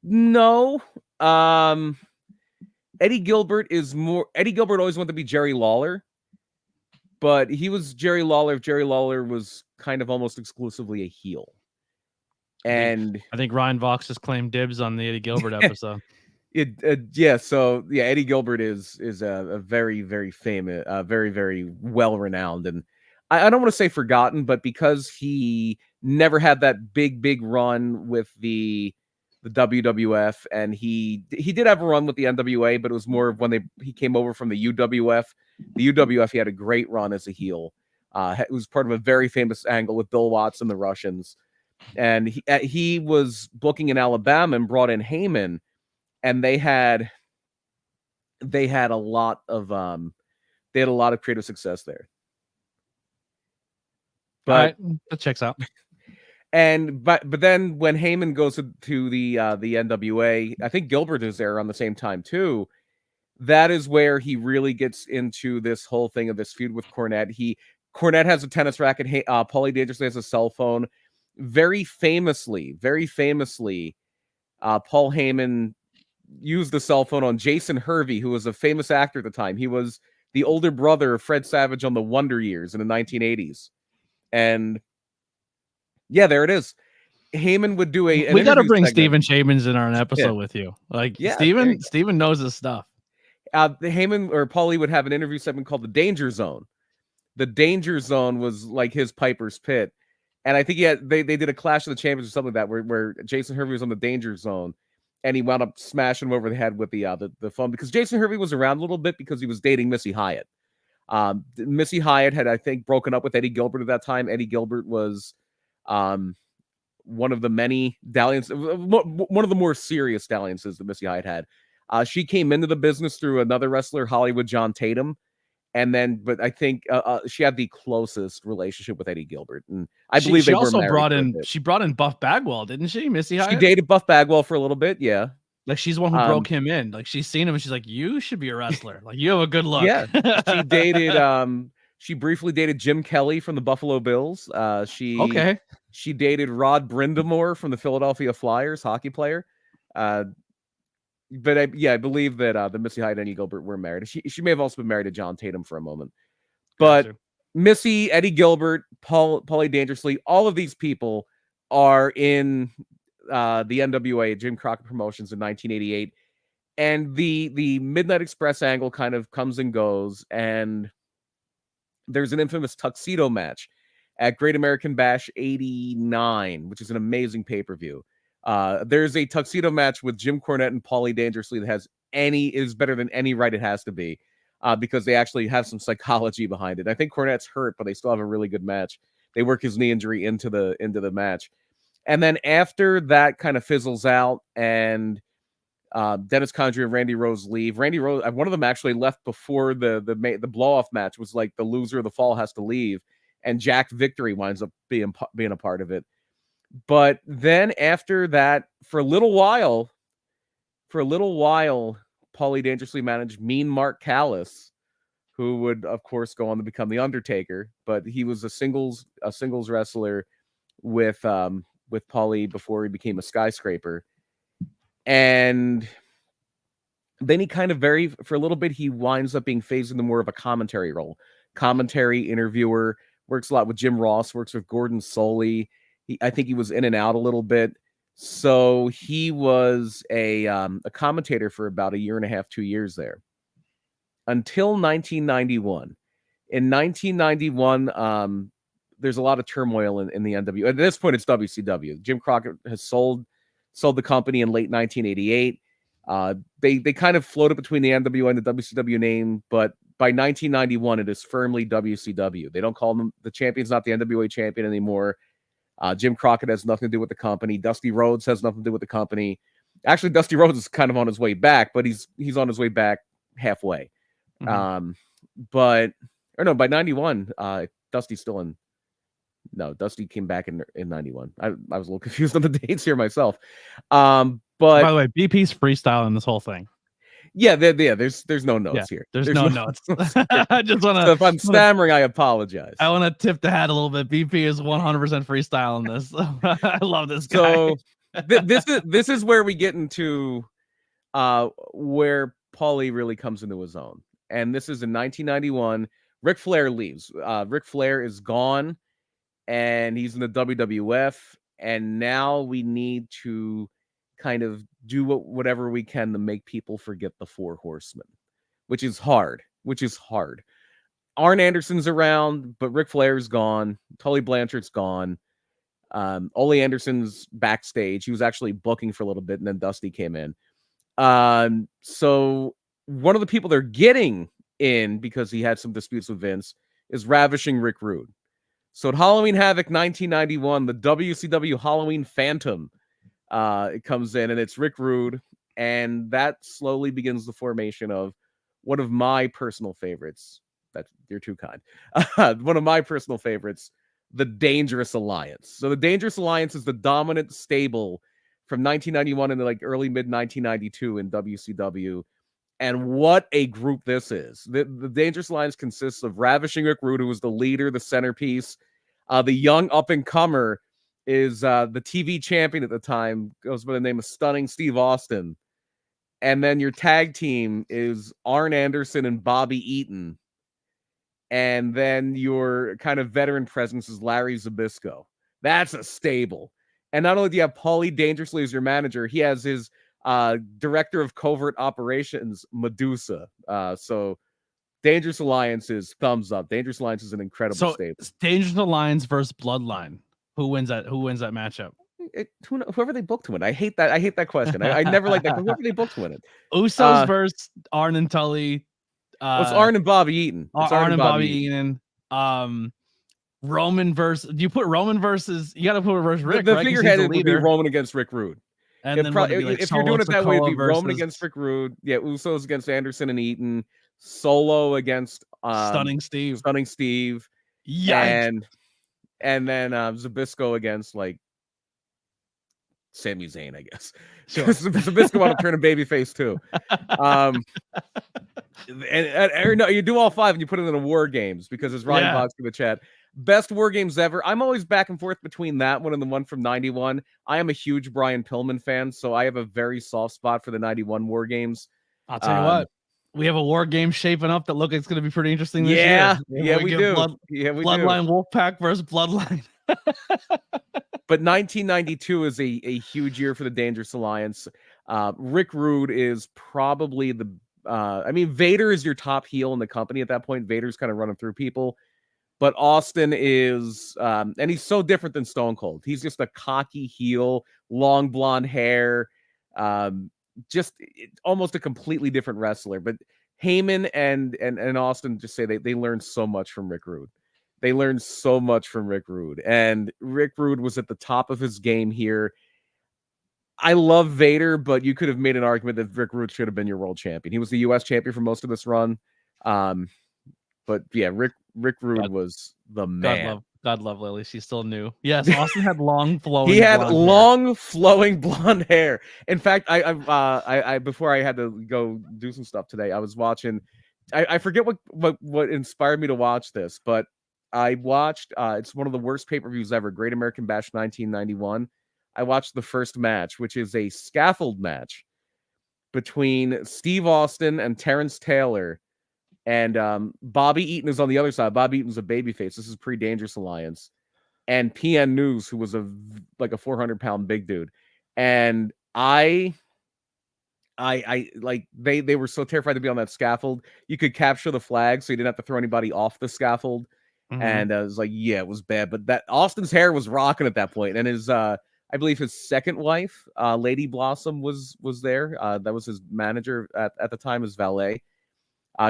No. Eddie Gilbert always wanted to be Jerry Lawler, but he was Jerry Lawler if Jerry Lawler was kind of almost exclusively a heel. And I think Ryan Vox just claimed dibs on the Eddie Gilbert episode. Eddie Gilbert is a very, very famous, very, very well-renowned, and I don't want to say forgotten, but because he never had that big run with the WWF, and he did have a run with the NWA, but it was more of when he came over from the UWF. The UWF, he had a great run as a heel. It was part of a very famous angle with Bill Watts and the Russians. And he was booking in Alabama and brought in Heyman, and they had a lot of creative success there. But that checks out. But then when Heyman goes to the NWA, I think Gilbert is there on the same time too. That is where he really gets into this whole thing of this feud with Cornette. Cornette has a tennis racket. Paulie Dangerously has a cell phone. Very famously, Paul Heyman used the cell phone on Jason Hervey, who was a famous actor at the time. He was the older brother of Fred Savage on the Wonder Years in the 1980s. And yeah, there it is. Heyman would do we got to bring Steven Chambers in on an episode with you. Steven knows his stuff. Heyman or Paulie would have an interview segment called The Danger Zone. The Danger Zone was like his Piper's Pit. And I think they did a Clash of the Champions or something like that where Jason Hervey was on the Danger Zone and he wound up smashing him over the head with the phone because Jason Hervey was around a little bit because he was dating Missy Hyatt. Missy Hyatt had, I think, broken up with Eddie Gilbert at that time. Eddie Gilbert was one of the many dalliances, one of the more serious dalliances that Missy Hyatt had. She came into the business through another wrestler, Hollywood John Tatum, And then, but I think she had the closest relationship with Eddie Gilbert, and I She believe they were also married brought for a in bit. Buff Bagwell, didn't she? Missy She Hyatt. dated Buff Bagwell for a little bit, yeah. Like she's the one who broke him in. Like she's seen him and she's like, "You should be a wrestler. Like you have a good look." Yeah, she dated. She briefly dated Jim Kelly from the Buffalo Bills. Okay. She dated Rod Brindamore from the Philadelphia Flyers, hockey player. But I believe that the Missy Hyatt and Eddie Gilbert were married. She may have also been married to John Tatum for a moment. But Gotcha. Missy, Eddie Gilbert, Paulie Dangerously, all of these people are in the NWA, Jim Crockett Promotions, in 1988. And the Midnight Express angle kind of comes and goes, and there's an infamous tuxedo match at Great American Bash 89, which is an amazing pay-per-view. There's a tuxedo match with Jim Cornette and Paulie Dangerously that is better than any right it has to be, because they actually have some psychology behind it. I think Cornette's hurt, but they still have a really good match. They work his knee injury into the match. And then after that kind of fizzles out, and Dennis Condrey and Randy Rose leave. Randy Rose, one of them actually left before the blow-off match. Was like the loser of the fall has to leave, and Jack Victory winds up being a part of it. But then after that, for a little while, Paulie Dangerously managed Mean Mark Callis, who would of course go on to become the Undertaker. But he was a singles wrestler with Paulie before he became a skyscraper. And then he kind of for a little bit, he winds up being phased into more of a commentary role. Commentary, interviewer, works a lot with Jim Ross, works with Gordon Soley. I think he was in and out a little bit. So he was a commentator for about 1.5 2 years there. Until 1991. In 1991, there's a lot of turmoil in the NWA. At this point, it's WCW. Jim Crockett has sold the company in late 1988. They kind of floated between the NWA and the WCW name, but by 1991, it is firmly WCW. They don't call them, the champion's not the NWA champion anymore. Jim Crockett has nothing to do with the company. Dusty Rhodes has nothing to do with the company. Actually, Dusty Rhodes is kind of on his way back, but he's on his way back halfway. Mhm. By 91, Dusty's still in. No, Dusty came back in 91. I was a little confused on the dates here myself. But by the way, BP's freestyling this whole thing. Yeah, there's no notes here. There's no notes. I just want to. So if I'm stammering, I apologize. I want to tip the hat a little bit. BP is 100% freestyling this. I love this guy. So this is where we get into where Paulie really comes into his own. And this is in 1991. Ric Flair leaves. Ric Flair is gone, and he's in the WWF. And now we need to kind of do whatever we can to make people forget the Four Horsemen, which is hard. Arn Anderson's around, but Ric Flair's gone. Tully Blanchard's gone. Ole Anderson's backstage. He was actually booking for a little bit, and then Dusty came in. So one of the people they're getting in, because he had some disputes with Vince, is Ravishing Rick Rude. So at Halloween Havoc 1991, the WCW Halloween Phantom, it comes in, and it's Rick Rude, and that slowly begins the formation of one of my personal favorites. You're too kind. One of my personal favorites, the Dangerous Alliance. So the Dangerous Alliance is the dominant stable from 1991 into like early mid 1992 in WCW. And what a group this is. The Dangerous Alliance consists of Ravishing Rick Rude, who was the leader, the centerpiece. The young up-and-comer is the TV champion at the time, goes by the name of Stunning Steve Austin. And then your tag team is Arn Anderson and Bobby Eaton. And then your kind of veteran presence is Larry Zbyszko. That's a stable. And not only do you have Paulie Dangerously as your manager, he has his director of covert operations, Medusa. So Dangerous Alliance is thumbs up. Dangerous Alliance is an incredible stable. Dangerous Alliance versus Bloodline. Who wins that matchup? Whoever they book to win. I hate that question. I never like that. Whoever they book to win it. Usos versus Arn and Tully. It's Arn and Bobby Eaton. Arn and Bobby Eaton. Roman versus. You put Roman versus. You got to put it versus Rick. The right? figurehead would be Roman against Rick Rude. And then if you're doing it that way, it'd be Roman against Rick Rude. Yeah, Usos against Anderson and Eaton. Solo against Stunning Steve. Stunning Steve, Yikes. and then Zbyszko against like Sami Zayn, I guess. Sure. Zbyszko want to turn a babyface too. And no, you do all 5 and you put it in the War Games, because as Ryan Box in the chat, best War Games ever. I'm always back and forth between that one and the one from 91. I am a huge Brian Pillman fan, so I have a very soft spot for the 91 War Games. I'll tell you what, we have a War Game shaping up that looks like it's going to be pretty interesting this year. Yeah, we do. Bloodline Wolfpack versus Bloodline. But 1992 is a huge year for the Dangerous Alliance. Rick Rude is probably the I mean, Vader is your top heel in the company at that point. Vader's kind of running through people. But Austin is, and he's so different than Stone Cold. He's just a cocky heel, long blonde hair, just almost a completely different wrestler. But Heyman and Austin just say they learned so much from Rick Rude. They learned so much from Rick Rude. And Rick Rude was at the top of his game here. I love Vader, but you could have made an argument that Rick Rude should have been your world champion. He was the U.S. champion for most of this run. But yeah, Rick Rude was the man. God love Lily. She's still new. Yes, Austin had long flowing. He had long flowing blonde hair. In fact, I before I had to go do some stuff today, I was watching. I forget what inspired me to watch this, but I watched. It's one of the worst pay-per-views ever. Great American Bash 1991. I watched the first match, which is a scaffold match between Steve Austin and Terrence Taylor. And Bobby Eaton is on the other side. Bobby Eaton's a babyface. This is pre-Dangerous Alliance. And PN News, who was like a 400-pound big dude. And I like they were so terrified to be on that scaffold. You could capture the flag, so you didn't have to throw anybody off the scaffold. Mm-hmm. And I was like, yeah, it was bad. But that Austin's hair was rocking at that point. And his I believe his second wife, Lady Blossom, was there. That was his manager at the time, his valet.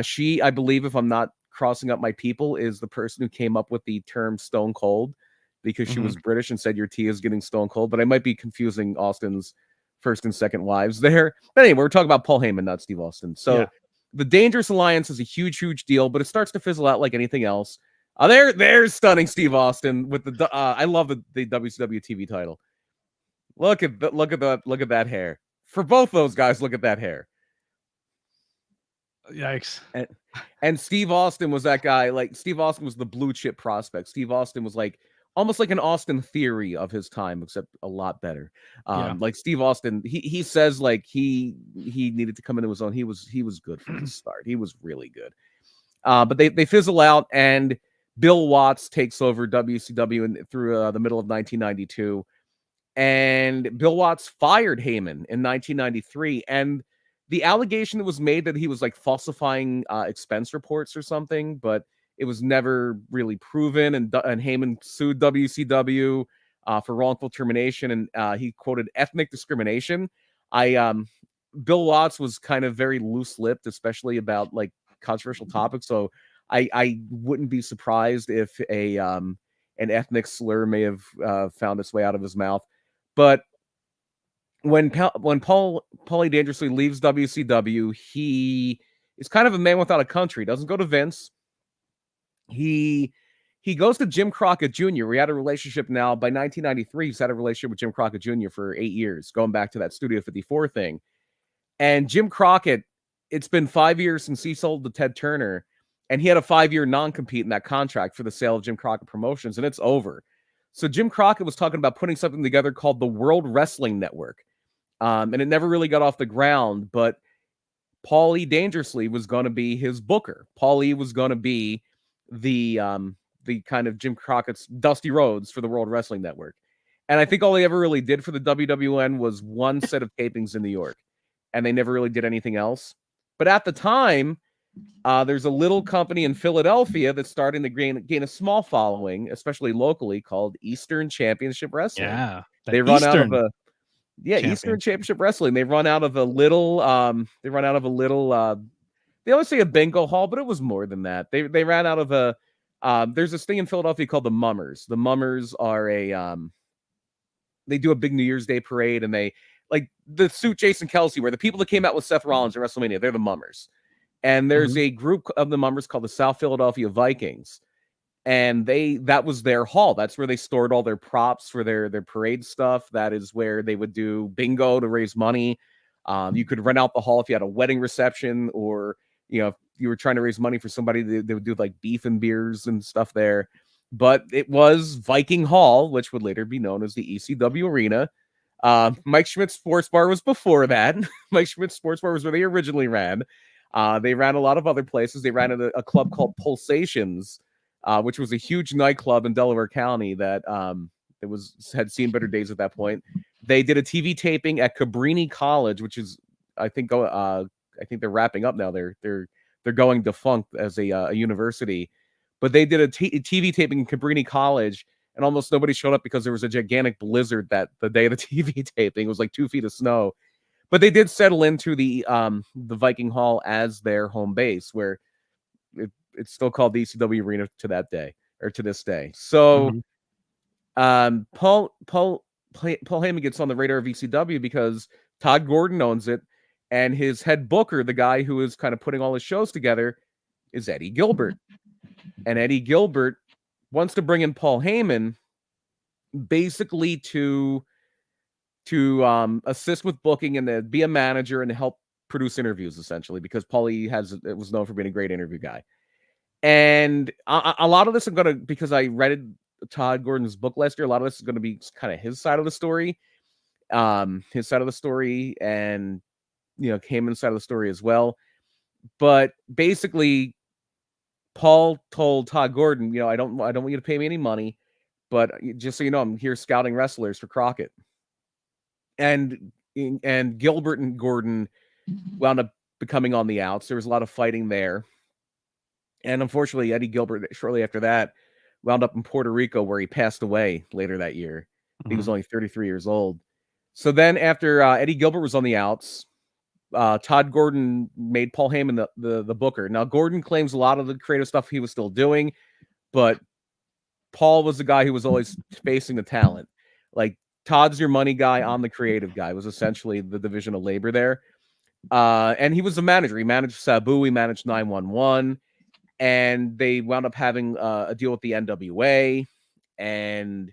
She, I believe, if I'm not crossing up my people, is the person who came up with the term Stone Cold, because she was British and said your tea is getting stone cold. But I might be confusing Austin's first and second wives there. But anyway, we're talking about Paul Heyman, not Steve Austin. So the Dangerous Alliance is a huge deal, but it starts to fizzle out like anything else. There's stunning Steve Austin with the I love the WCW TV title. Look at that hair. For both those guys, look at that hair. Yikes. And Steve Austin was that guy. Like, Steve Austin was the blue chip prospect. Steve Austin was like almost like an Austin Theory of his time, except a lot better. Like Steve Austin, he says like he needed to come into his own. He was good from the start. He was really good. But they fizzle out, and Bill Watts takes over WCW through the middle of 1992. And Bill Watts fired Heyman in 1993. And the allegation that was made that he was like falsifying expense reports or something, but it was never really proven. And Heyman sued WCW for wrongful termination, and he quoted ethnic discrimination. Bill Watts was kind of very loose-lipped, especially about like controversial topics. So I wouldn't be surprised if an ethnic slur may have found its way out of his mouth. But when Paulie Dangerously leaves WCW, he is kind of a man without a country. Doesn't go to Vince. He goes to Jim Crockett Jr. We had a relationship now. By 1993, he's had a relationship with Jim Crockett Jr. for 8 years, going back to that Studio 54 thing. And Jim Crockett, it's been 5 years since he sold to Ted Turner, and he had a 5-year non-compete in that contract for the sale of Jim Crockett Promotions, and it's over. So Jim Crockett was talking about putting something together called the World Wrestling Network. And it never really got off the ground, but Paulie Dangerously was going to be his booker. Paulie was going to be the kind of Jim Crockett's Dusty Rhodes for the World Wrestling Network. And I think all they ever really did for the WWN was one set of tapings in New York, and they never really did anything else. But at the time, there's a little company in Philadelphia that's starting to gain a small following, especially locally, called Eastern Championship Wrestling. Yeah, they run out of a Eastern Championship Wrestling. They run out of a little. They always say a bingo hall, but it was more than that. They ran out of a. There's this thing in Philadelphia called the Mummers. The Mummers are they do a big New Year's Day parade, and they like the suit Jason Kelsey, where the people that came out with Seth Rollins at WrestleMania, they're the Mummers. And there's a group of the members called the South Philadelphia Vikings. And that was their hall. That's where they stored all their props for their parade stuff. That is where they would do bingo to raise money. You could rent out the hall if you had a wedding reception, or if you were trying to raise money for somebody. They would do like beef and beers and stuff there. But it was Viking Hall, which would later be known as the ECW Arena. Mike Schmidt's Sports Bar was before that. Mike Schmidt's Sports Bar was where they originally ran. They ran a lot of other places. They ran at a club called Pulsations, which was a huge nightclub in Delaware County that had seen better days at that point. They did a TV taping at Cabrini College, which is, I think they're wrapping up now. They're going defunct as a university, but they did a TV taping in Cabrini College, and almost nobody showed up because there was a gigantic blizzard the day of the TV taping. It was like 2 feet of snow, but they did settle into the Viking Hall as their home base, where it's still called the ECW Arena to this day. So, Paul Heyman gets on the radar of ECW because Todd Gordon owns it, and his head booker, the guy who is kind of putting all his shows together, is Eddie Gilbert. And Eddie Gilbert wants to bring in Paul Heyman basically to assist with booking and to be a manager and to help produce interviews, essentially, because Paulie was known for being a great interview guy. And a lot of this because I read Todd Gordon's book last year, a lot of this is going to be kind of his side of the story, and Heyman's side of the story as well. But basically, Paul told Todd Gordon, I don't want you to pay me any money, but just so you know, I'm here scouting wrestlers for Crockett. And Gilbert and Gordon wound up becoming on the outs. There was a lot of fighting there. And unfortunately, Eddie Gilbert, shortly after that, wound up in Puerto Rico, where he passed away later that year. He was only 33 years old. So then after Eddie Gilbert was on the outs, Todd Gordon made Paul Heyman the booker. Now, Gordon claims a lot of the creative stuff he was still doing, but Paul was the guy who was always facing the talent. Like, Todd's your money guy, I'm the creative guy, was essentially the division of labor there. And he was a manager. He managed Sabu, he managed 911, and they wound up having a deal with the NWA, and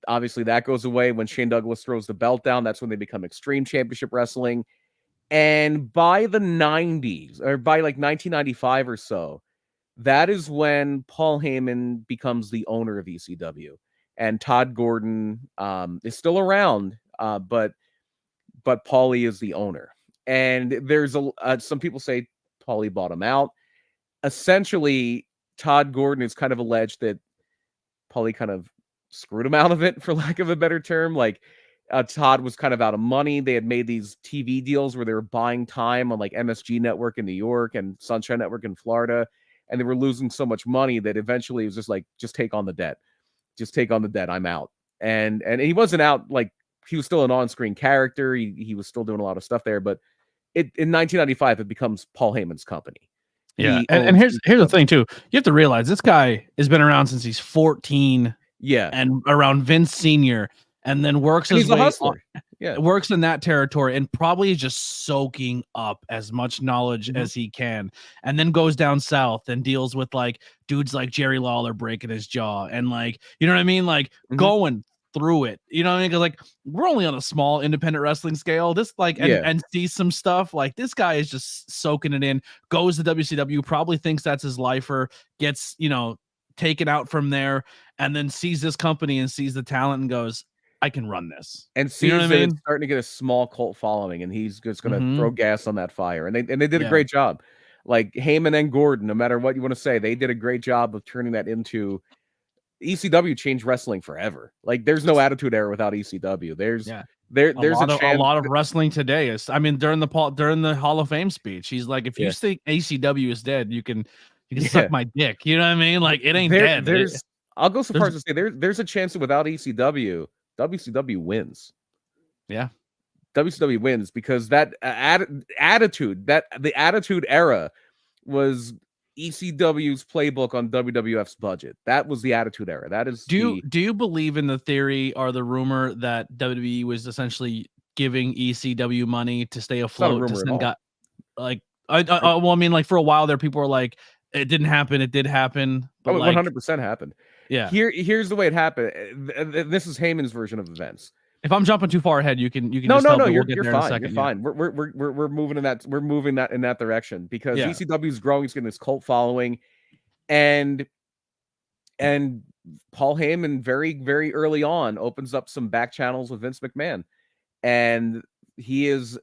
obviously that goes away when Shane Douglas throws the belt down. That's when they become Extreme Championship Wrestling. And by the 90s, or by like 1995 or so, that is when Paul Heyman becomes the owner of ECW. And Todd Gordon is still around, but Paulie is the owner. And there's some people say Paulie bought him out. Essentially, Todd Gordon is kind of alleged that Paulie kind of screwed him out of it, for lack of a better term. Like, Todd was kind of out of money. They had made these TV deals where they were buying time on like MSG Network in New York and Sunshine Network in Florida, and they were losing so much money that eventually it was just like, just take on the debt. Just take on the debt. I'm out. And he wasn't out, like, he was still an on-screen character. He was still doing a lot of stuff there, but in 1995, it becomes Paul Heyman's company. Yeah, and here's the thing too. You have to realize this guy has been around since he's 14. Yeah, and around Vince Sr. and then works his way works in that territory, and probably is just soaking up as much knowledge as he can, and then goes down south and deals with like dudes like Jerry Lawler breaking his jaw, and like, you know what I mean, like going through it, you know what I mean? Because like, we're only on a small independent wrestling scale. This like and sees some stuff. Like, this guy is just soaking it in. Goes to WCW, probably thinks that's his lifer. Gets taken out from there, and then sees this company and sees the talent and goes, I can run this. And sees that it's starting to get a small cult following, and he's just going to throw gas on that fire. And they did a great job. Like, Heyman and Gordon, no matter what you want to say, they did a great job of turning that into ECW. Changed wrestling forever. Like, there's no Attitude Era without ECW. There's a lot of wrestling today is, I mean, during the Hall of Fame speech, he's like, if you think ECW is dead, you can suck my dick. You know what I mean? Like, it ain't dead. I'll go so far as to say there's a chance that without ECW, WCW wins. Yeah, WCW wins because that attitude, the Attitude Era was ECW's playbook on WWF's budget. That was the Attitude Era. That is. Do you believe in the theory or the rumor that WWE was essentially giving ECW money to stay afloat? To send Well, I mean, like for a while there, people were like, it didn't happen. It did happen. But 100% happened. Yeah. Here's the way it happened. This is Heyman's version of events. If I'm jumping too far ahead, you can no, you're fine. You're fine. We're moving in that direction because ECW is growing. He's getting this cult following, and Paul Heyman very, very early on opens up some back channels with Vince McMahon, and Paul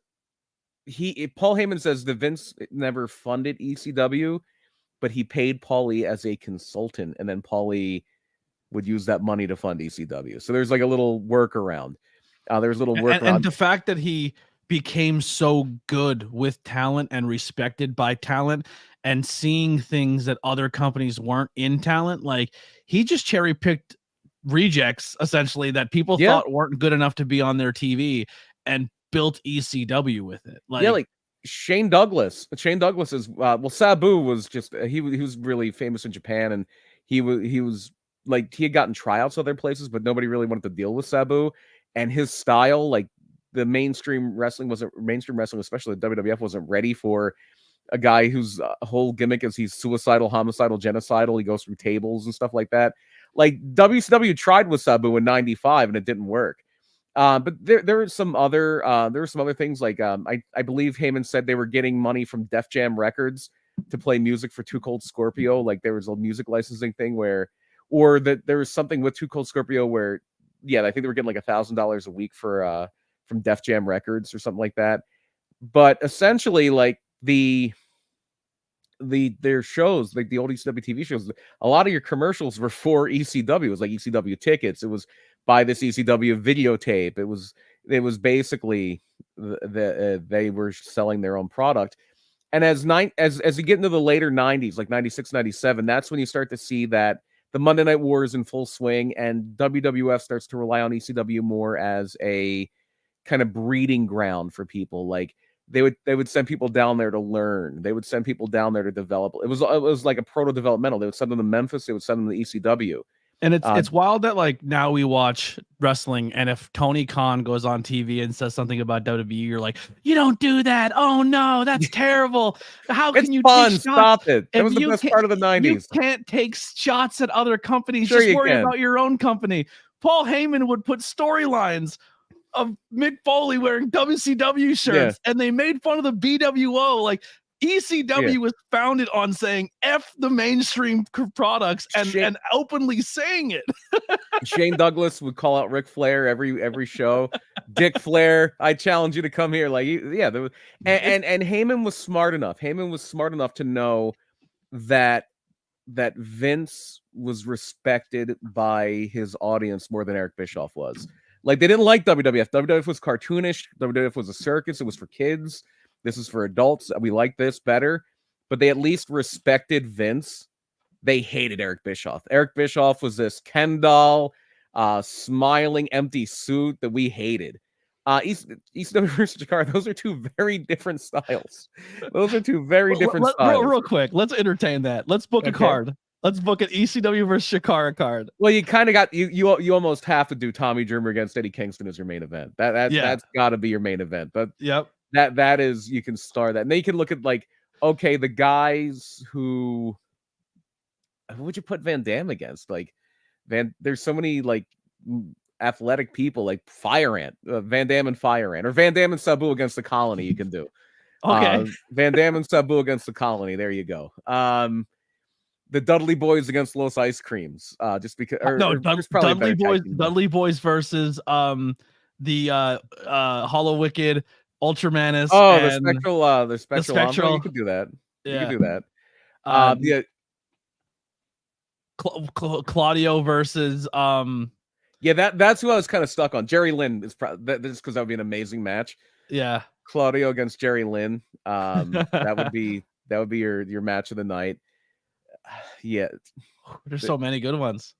Heyman says that Vince never funded ECW, but he paid Paulie as a consultant, and then Paulie would use that money to fund ECW. So there's like a little workaround. There's a little workaround. And the fact that he became so good with talent and respected by talent and seeing things that other companies weren't in talent, like he just cherry picked rejects essentially that people thought weren't good enough to be on their TV and built ECW with it. Like Shane Douglas. Shane Douglas is Sabu was just he was really famous in Japan, and he was like he had gotten tryouts other places, but nobody really wanted to deal with Sabu and his style. Like the mainstream wrestling, especially the WWF, wasn't ready for a guy whose whole gimmick is he's suicidal, homicidal, genocidal. He goes through tables and stuff like that. Like WCW tried with Sabu in '95 and it didn't work. But there were some other things like I believe Heyman said they were getting money from Def Jam Records to play music for Too Cold Scorpio. Like there was a music licensing thing there was something with Too Cold Scorpio where I think they were getting like $1,000 a week for from Def Jam Records or something like that. But essentially, like their shows, like the old ECW TV shows, a lot of your commercials were for ECW. It was like ECW tickets. It was buy this ECW videotape. It was basically they were selling their own product. And as you get into the later 90s, like 96, 97, that's when you start to see that the Monday Night War is in full swing, and WWF starts to rely on ECW more as a kind of breeding ground for people. Like they would send people down there to learn. They would send people down there to develop. It was like a proto-developmental. They would send them to Memphis. They would send them to ECW. And it's wild that like now we watch wrestling, and if Tony Khan goes on TV and says something about WWE, you're like, you don't do that. Oh no, that's terrible. How can you fun? Stop it. That was the best part of the 90s. You can't take shots at other companies. Just worry about your own company. Paul Heyman would put storylines of Mick Foley wearing WCW shirts, and they made fun of the BWO. Like ECW was founded on saying F the mainstream products and openly saying it. Shane Douglas would call out Ric Flair every show. Dick Flair, I challenge you to come here. Like, there was, and Heyman was smart enough. Heyman was smart enough to know that Vince was respected by his audience more than Eric Bischoff was. Like, they didn't like WWF. WWF was cartoonish. WWF was a circus. It was for kids. This is for adults. We like this better. But they at least respected Vince. They hated Eric Bischoff. Eric Bischoff was this Ken doll, smiling, empty suit that we hated. ECW versus Chikara, those are two very different styles. Those are two very different styles. Real quick, let's entertain that. Let's book a card. Let's book an ECW versus Chikara card. Well, you kind of got you almost have to do Tommy Dreamer against Eddie Kingston as your main event. That's got to be your main event. But that is, you can star that. And then you can look at like, okay, the guys who would you put Van Damme against? Like there's so many like athletic people like Fire Ant, Van Damme and Fire Ant, or Van Damme and Sabu against the Colony. You can do Van Damme and Sabu against the Colony. There you go. The Dudley Boys against Los Ice Creams. Just because Dudley Boys versus the Hollow Wicked, Ultramanus. Oh, the Spectral. You could do that. You could do that. Claudio versus that's who I was kind of stuck on. Jerry Lynn is just because that would be an amazing match. Yeah, Claudio against Jerry Lynn. That would be your match of the night. Yeah, there's so many good ones.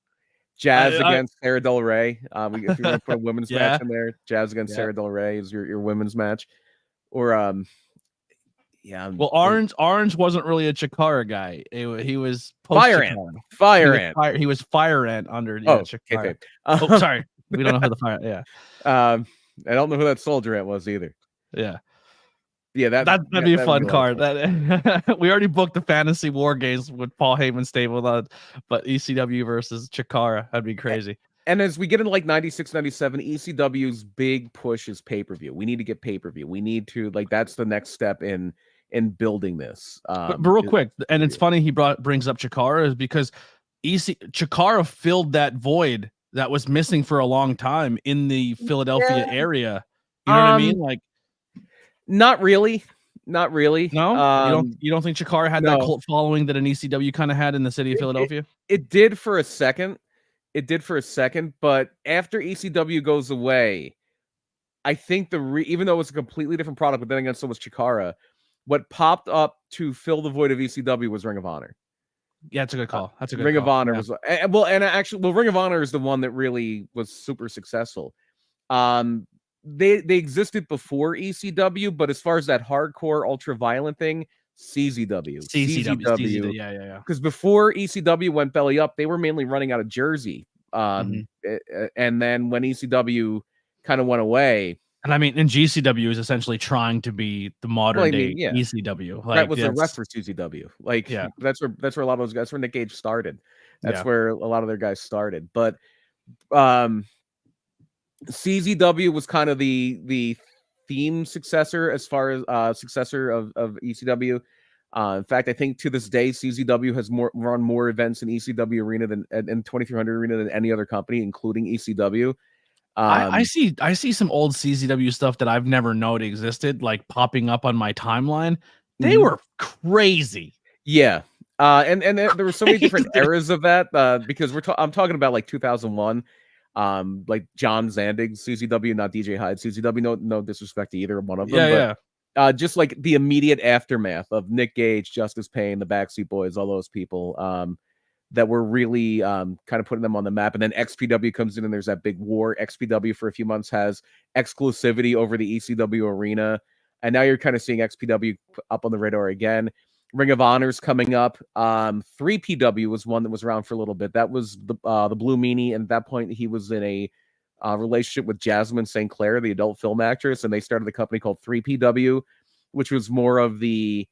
Jazz against Sarah Del Rey. If you want to put a women's match in there, Jazz against Sarah Del Rey is your women's match. Or well, Orange wasn't really a Chikara guy. He was Fire Ant. He was Fire Ant under Chikara. Okay. Sorry, we don't know who the Fire. I don't know who that Soldier Ant was either. Yeah. Yeah, that'd be a fun card. That we already booked the fantasy war games with Paul Heyman stable, but ECW versus Chikara, that'd be crazy. And as we get into like 96, 97, ECW's big push is pay-per-view. We need to get pay-per-view. We need to, like, that's the next step in building this. But real quick, and it's funny he brings up Chikara is because Chikara filled that void that was missing for a long time in the Philadelphia area. You know what I mean? Like, not really. Not really. No, you don't think Chikara had that cult following that an ECW kind of had in the city of Philadelphia? It did for a second. But after ECW goes away, I think even though it's a completely different product, but then again, so was Chikara, what popped up to fill the void of ECW was Ring of Honor. Yeah, that's a good call. That's a good Ring call. of Honor was Ring of Honor is the one that really was super successful. They existed before ECW, but as far as that hardcore ultra violent thing, CZW. Yeah. Because before ECW went belly up, they were mainly running out of Jersey. And then when ECW kind of went away, and I mean, and GCW is essentially trying to be the modern day ECW. Like, that was the rest for CZW. Like, that's where a lot of those guys. That's where Nick Gage started. That's where a lot of their guys started. But CZW was kind of the theme successor as far as successor of ECW. In fact, I think to this day, CZW has run more events in ECW arena than in 2300 arena than any other company, including ECW. I see some old CZW stuff that I've never known existed, like popping up on my timeline. They were crazy. Yeah. And there were so many different eras of that, because I'm talking about like 2001, like John Zandig, CZW, not DJ Hyde, CZW, no disrespect to either one of them. Just like the immediate aftermath of Nick Gage, Justice Payne, the Backseat Boys, all those people, that were really kind of putting them on the map. And then XPW comes in and there's that big war. XPW for a few months has exclusivity over the ECW arena. And now you're kind of seeing XPW up on the radar again. Ring of Honor's coming up. 3PW was one that was around for a little bit. That was the Blue Meanie. And at that point, he was in a relationship with Jasmine St. Clair, the adult film actress. And they started the company called 3PW, which was more of the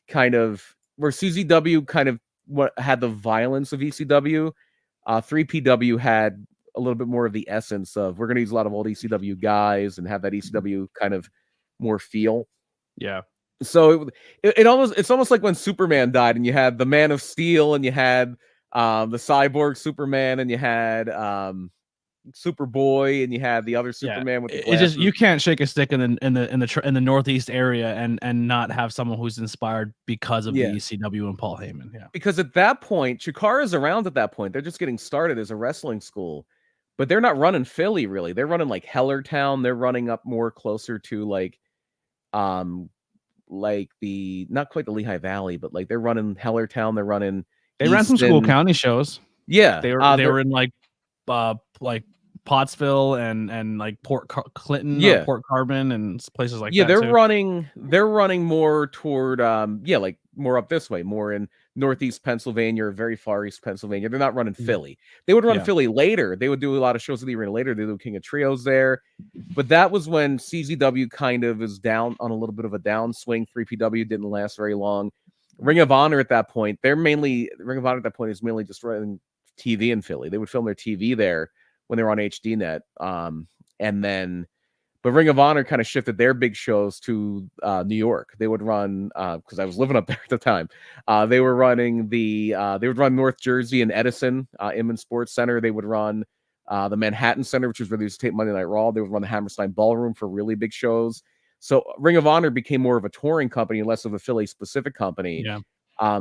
kind of where CZW kind of what had the violence of ECW. 3PW had a little bit more of the essence of we're going to use a lot of old ECW guys and have that ECW kind of more feel. Yeah. So it's almost like when Superman died and you had the Man of Steel and you had the Cyborg Superman and you had Superboy and you had the other Superman with the glasses. It's just you can't shake a stick in the Northeast area and not have someone who's inspired because of the ECW and Paul Heyman. Yeah, because at that point, Chikara's around. At that point, they're just getting started as a wrestling school, but they're not running Philly really. They're running like Hellertown. They're running up more closer to like the not quite the Lehigh Valley, but like they're running Hellertown. They're running. They ran some school county shows. Yeah, they were in like Pottsville and like Port Clinton, Port Carbon, and places like that. Yeah, they're running more toward like more up this way, more in Northeast Pennsylvania or very far East Pennsylvania. They're not running Philly. They would run Philly later. They would do a lot of shows at the arena later. They do King of Trios there. But that was when CZW kind of is down on a little bit of a downswing. 3PW didn't last very long. Ring of Honor at that point, is mainly just running TV in Philly. They would film their TV there when they were on HDNet. But Ring of Honor kind of shifted their big shows to New York. They would run, because I was living up there at the time. They would run North Jersey and Edison, Inman Sports Center. They would run the Manhattan Center, which is where they used to tape Monday Night Raw. They would run the Hammerstein Ballroom for really big shows. So Ring of Honor became more of a touring company and less of a Philly specific company. Yeah.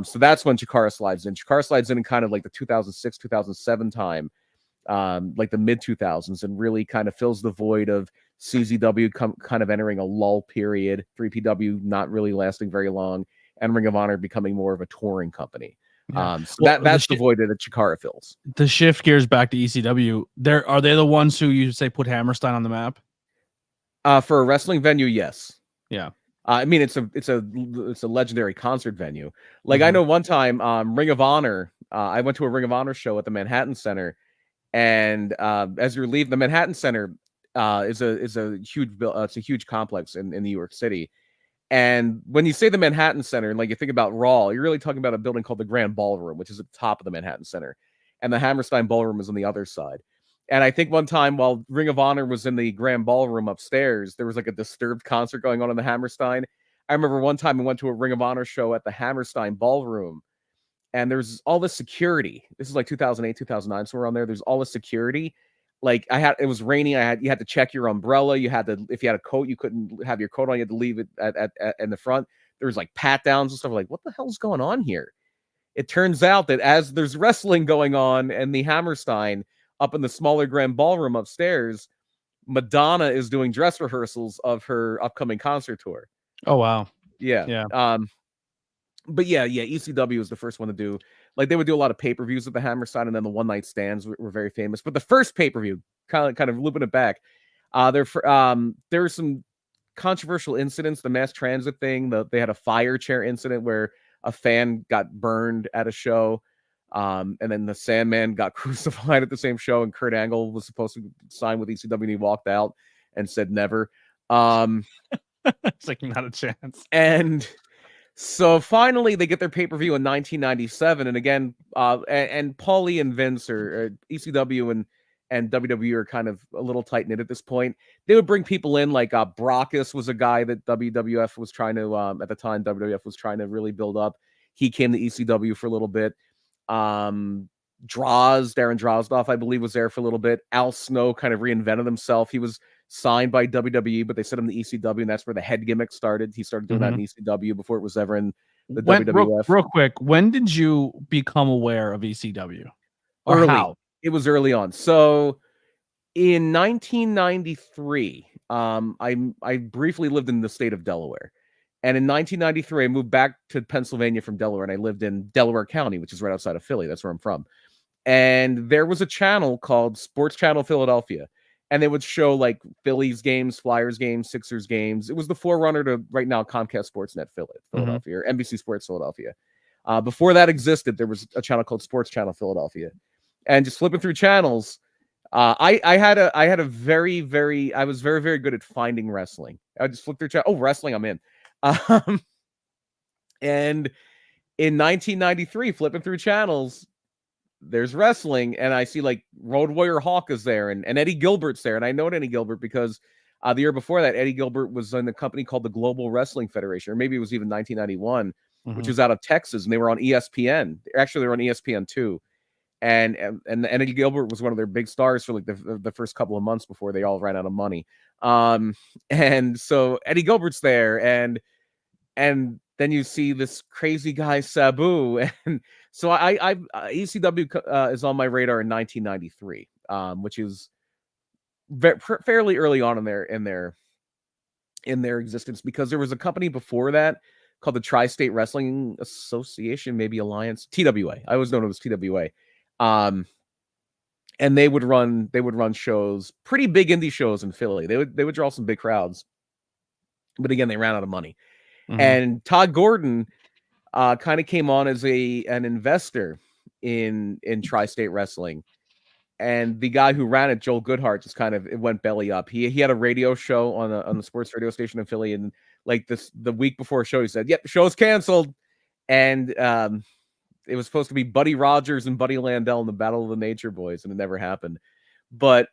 So that's when Chikara slides in. Chikara slides in kind of like the 2006, 2007 time, like the mid 2000s, and really kind of fills the void of CZW kind of entering a lull period, 3PW not really lasting very long, and Ring of Honor becoming more of a touring company. That's the void that Chikara fills. The shift gears back to ECW. Are they the ones who you say put Hammerstein on the map? For a wrestling venue, yes. Yeah. I mean, it's a legendary concert venue. Like I know one time, Ring of Honor. I went to a Ring of Honor show at the Manhattan Center, and as you're leaving, the Manhattan Center is a huge complex in New York City, And when you say the Manhattan Center, and like you think about Raw, you're really talking about a building called the Grand Ballroom, which is at the top of the Manhattan Center. And the Hammerstein Ballroom is on the other side. And I think one time while Ring of Honor was in the Grand Ballroom upstairs, there was like a Disturbed concert going on in the Hammerstein. I remember one time we went to a Ring of Honor show at the Hammerstein Ballroom, and there's all this security. This is like 2008, 2009, somewhere around there. There's all this security. Like it was raining. You had to check your umbrella. You had to, if you had a coat, you couldn't have your coat on. You had to leave it at in the front. There was like pat downs and stuff. Like, what the hell's going on here? It turns out that as there's wrestling going on in the Hammerstein up in the smaller Grand Ballroom upstairs, Madonna is doing dress rehearsals of her upcoming concert tour. Oh, wow. Yeah. But yeah, ECW was the first one to do, like, they would do a lot of pay-per-views at the Hammerstein, and then the one-night stands were very famous. But the first pay-per-view, kind of looping it back, there were some controversial incidents. The mass transit thing, they had a fire chair incident where a fan got burned at a show, and then the Sandman got crucified at the same show, and Kurt Angle was supposed to sign with ECW, and he walked out and said never. It's like not a chance. And so finally, they get their pay-per-view in 1997, and again, and Paulie and Vince, or ECW and WWE, are kind of a little tight-knit at this point. They would bring people in, like Brockus was a guy that WWF was trying to, at the time, WWF was trying to really build up. He came to ECW for a little bit. Darren Drozdoff, I believe, was there for a little bit. Al Snow kind of reinvented himself. He was signed by WWE, but they sent him to ECW, and that's where the head gimmick started. He started doing that in ECW before it was ever in the WWF. Real quick, when did you become aware of ECW? Or early. How? It was early on. So in 1993, I briefly lived in the state of Delaware. And in 1993, I moved back to Pennsylvania from Delaware, and I lived in Delaware County, which is right outside of Philly. That's where I'm from. And there was a channel called Sports Channel Philadelphia. And they would show like Phillies games, Flyers games, Sixers games. It was the forerunner to right now Comcast Sportsnet Philadelphia, or NBC Sports Philadelphia. Before that existed, there was a channel called Sports Channel Philadelphia. And just flipping through channels, I was very, very good at finding wrestling. I would just flip through channel. Oh, wrestling, I'm in. And in 1993, flipping through channels, there's wrestling, and I see like Road Warrior Hawk is there, and Eddie Gilbert's there. And I know Eddie Gilbert because the year before that, Eddie Gilbert was in a company called the Global Wrestling Federation, or maybe it was even 1991, which was out of Texas, and they were on ESPN. Actually, they were on ESPN2. And Eddie Gilbert was one of their big stars for like the first couple of months before they all ran out of money. And so Eddie Gilbert's there, and then you see this crazy guy Sabu, and so I ECW is on my radar in 1993, which is fairly early on in their existence, because there was a company before that called the Tri-State Wrestling Association, maybe Alliance, TWA. I always known it was TWA. And they would run shows, pretty big indie shows in Philly. They would draw some big crowds, but again, they ran out of money. And Todd Gordon kind of came on as an investor in Tri-State Wrestling, and the guy who ran it, Joel Goodhart, just it went belly up. He had a radio show on the sports radio station in Philly, and like the week before a show, he said, "Yep, show's canceled," and it was supposed to be Buddy Rogers and Buddy Landell in the Battle of the Nature Boys, and it never happened. But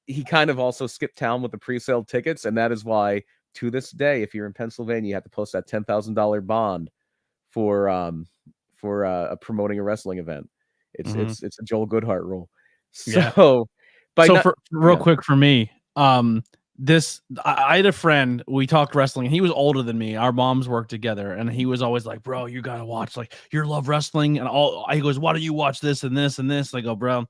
he kind of also skipped town with the pre-sale tickets, and that is why, to this day, if you're in Pennsylvania, you have to post that $10,000 bond for promoting a wrestling event. It's a Joel Goodhart rule. So, quick for me, I had a friend, we talked wrestling, and he was older than me. Our moms worked together, and he was always like, "Bro, you gotta watch, like, you love wrestling." And he goes, "Why do you watch this and this and this?" I go, "Bro,"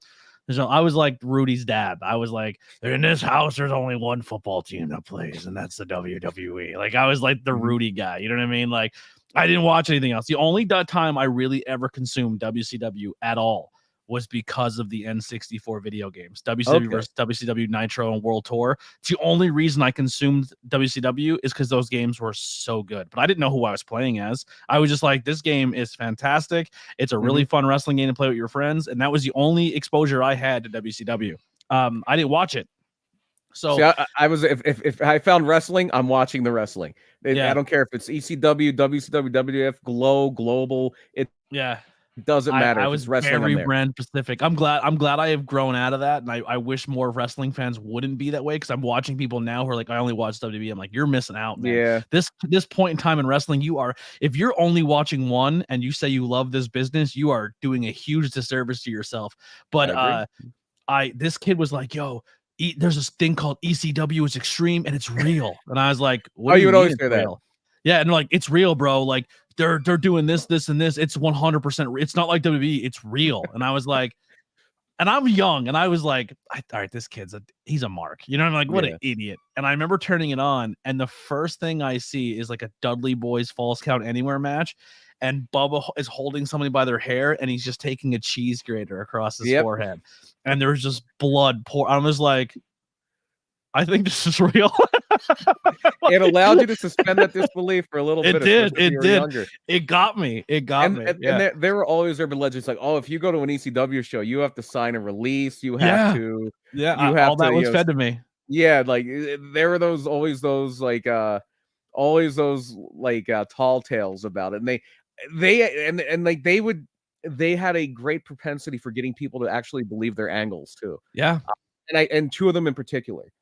I was like Rudy's dad. I was like, "In this house, there's only one football team that plays, and that's the WWE." Like, I was like the Rudy guy. You know what I mean? Like, I didn't watch anything else. The only time I really ever consumed WCW at all was because of the N64 video games, WCW versus WCW Nitro and World Tour. It's the only reason I consumed WCW is because those games were so good. But I didn't know who I was playing as. I was just like, this game is fantastic. It's a really fun wrestling game to play with your friends. And that was the only exposure I had to WCW. I didn't watch it. So see, I was if I found wrestling, I'm watching the wrestling. I don't care if it's ECW, WCW, WWF, Global. It doesn't matter. I If was it's wrestling, very I'm there. brand specific. I'm glad I have grown out of that, and I wish more wrestling fans wouldn't be that way, because I'm watching people now who are like, I only watch WWE. I'm like, you're missing out, man. Yeah. This point in time in wrestling, if you're only watching one and you say you love this business, you are doing a huge disservice to yourself. But this kid was like, yo, there's this thing called ECW. It's extreme and it's real. And I was like, what do you would mean always it's say that. real? Yeah, and like, it's real, bro. Like they're doing this, and this. It's 100%. It's not like WWE. It's real. And I was like, and I'm young, and I was like, all right, this kid's he's a mark. You know, I'm like, what an idiot. And I remember turning it on, and the first thing I see is like a Dudley Boys Falls Count Anywhere match, and Bubba is holding somebody by their hair, and he's just taking a cheese grater across his forehead, and there's just blood pour. I was like, I think this is real. It allowed you to suspend that disbelief for a little bit. It did. Younger. It got me. And there were always urban legends like, oh, if you go to an ECW show, you have to sign a release. You have to. Yeah. All that was fed to me. Yeah, like there were always those tall tales about it, and they had a great propensity for getting people to actually believe their angles too. Yeah, and two of them in particular.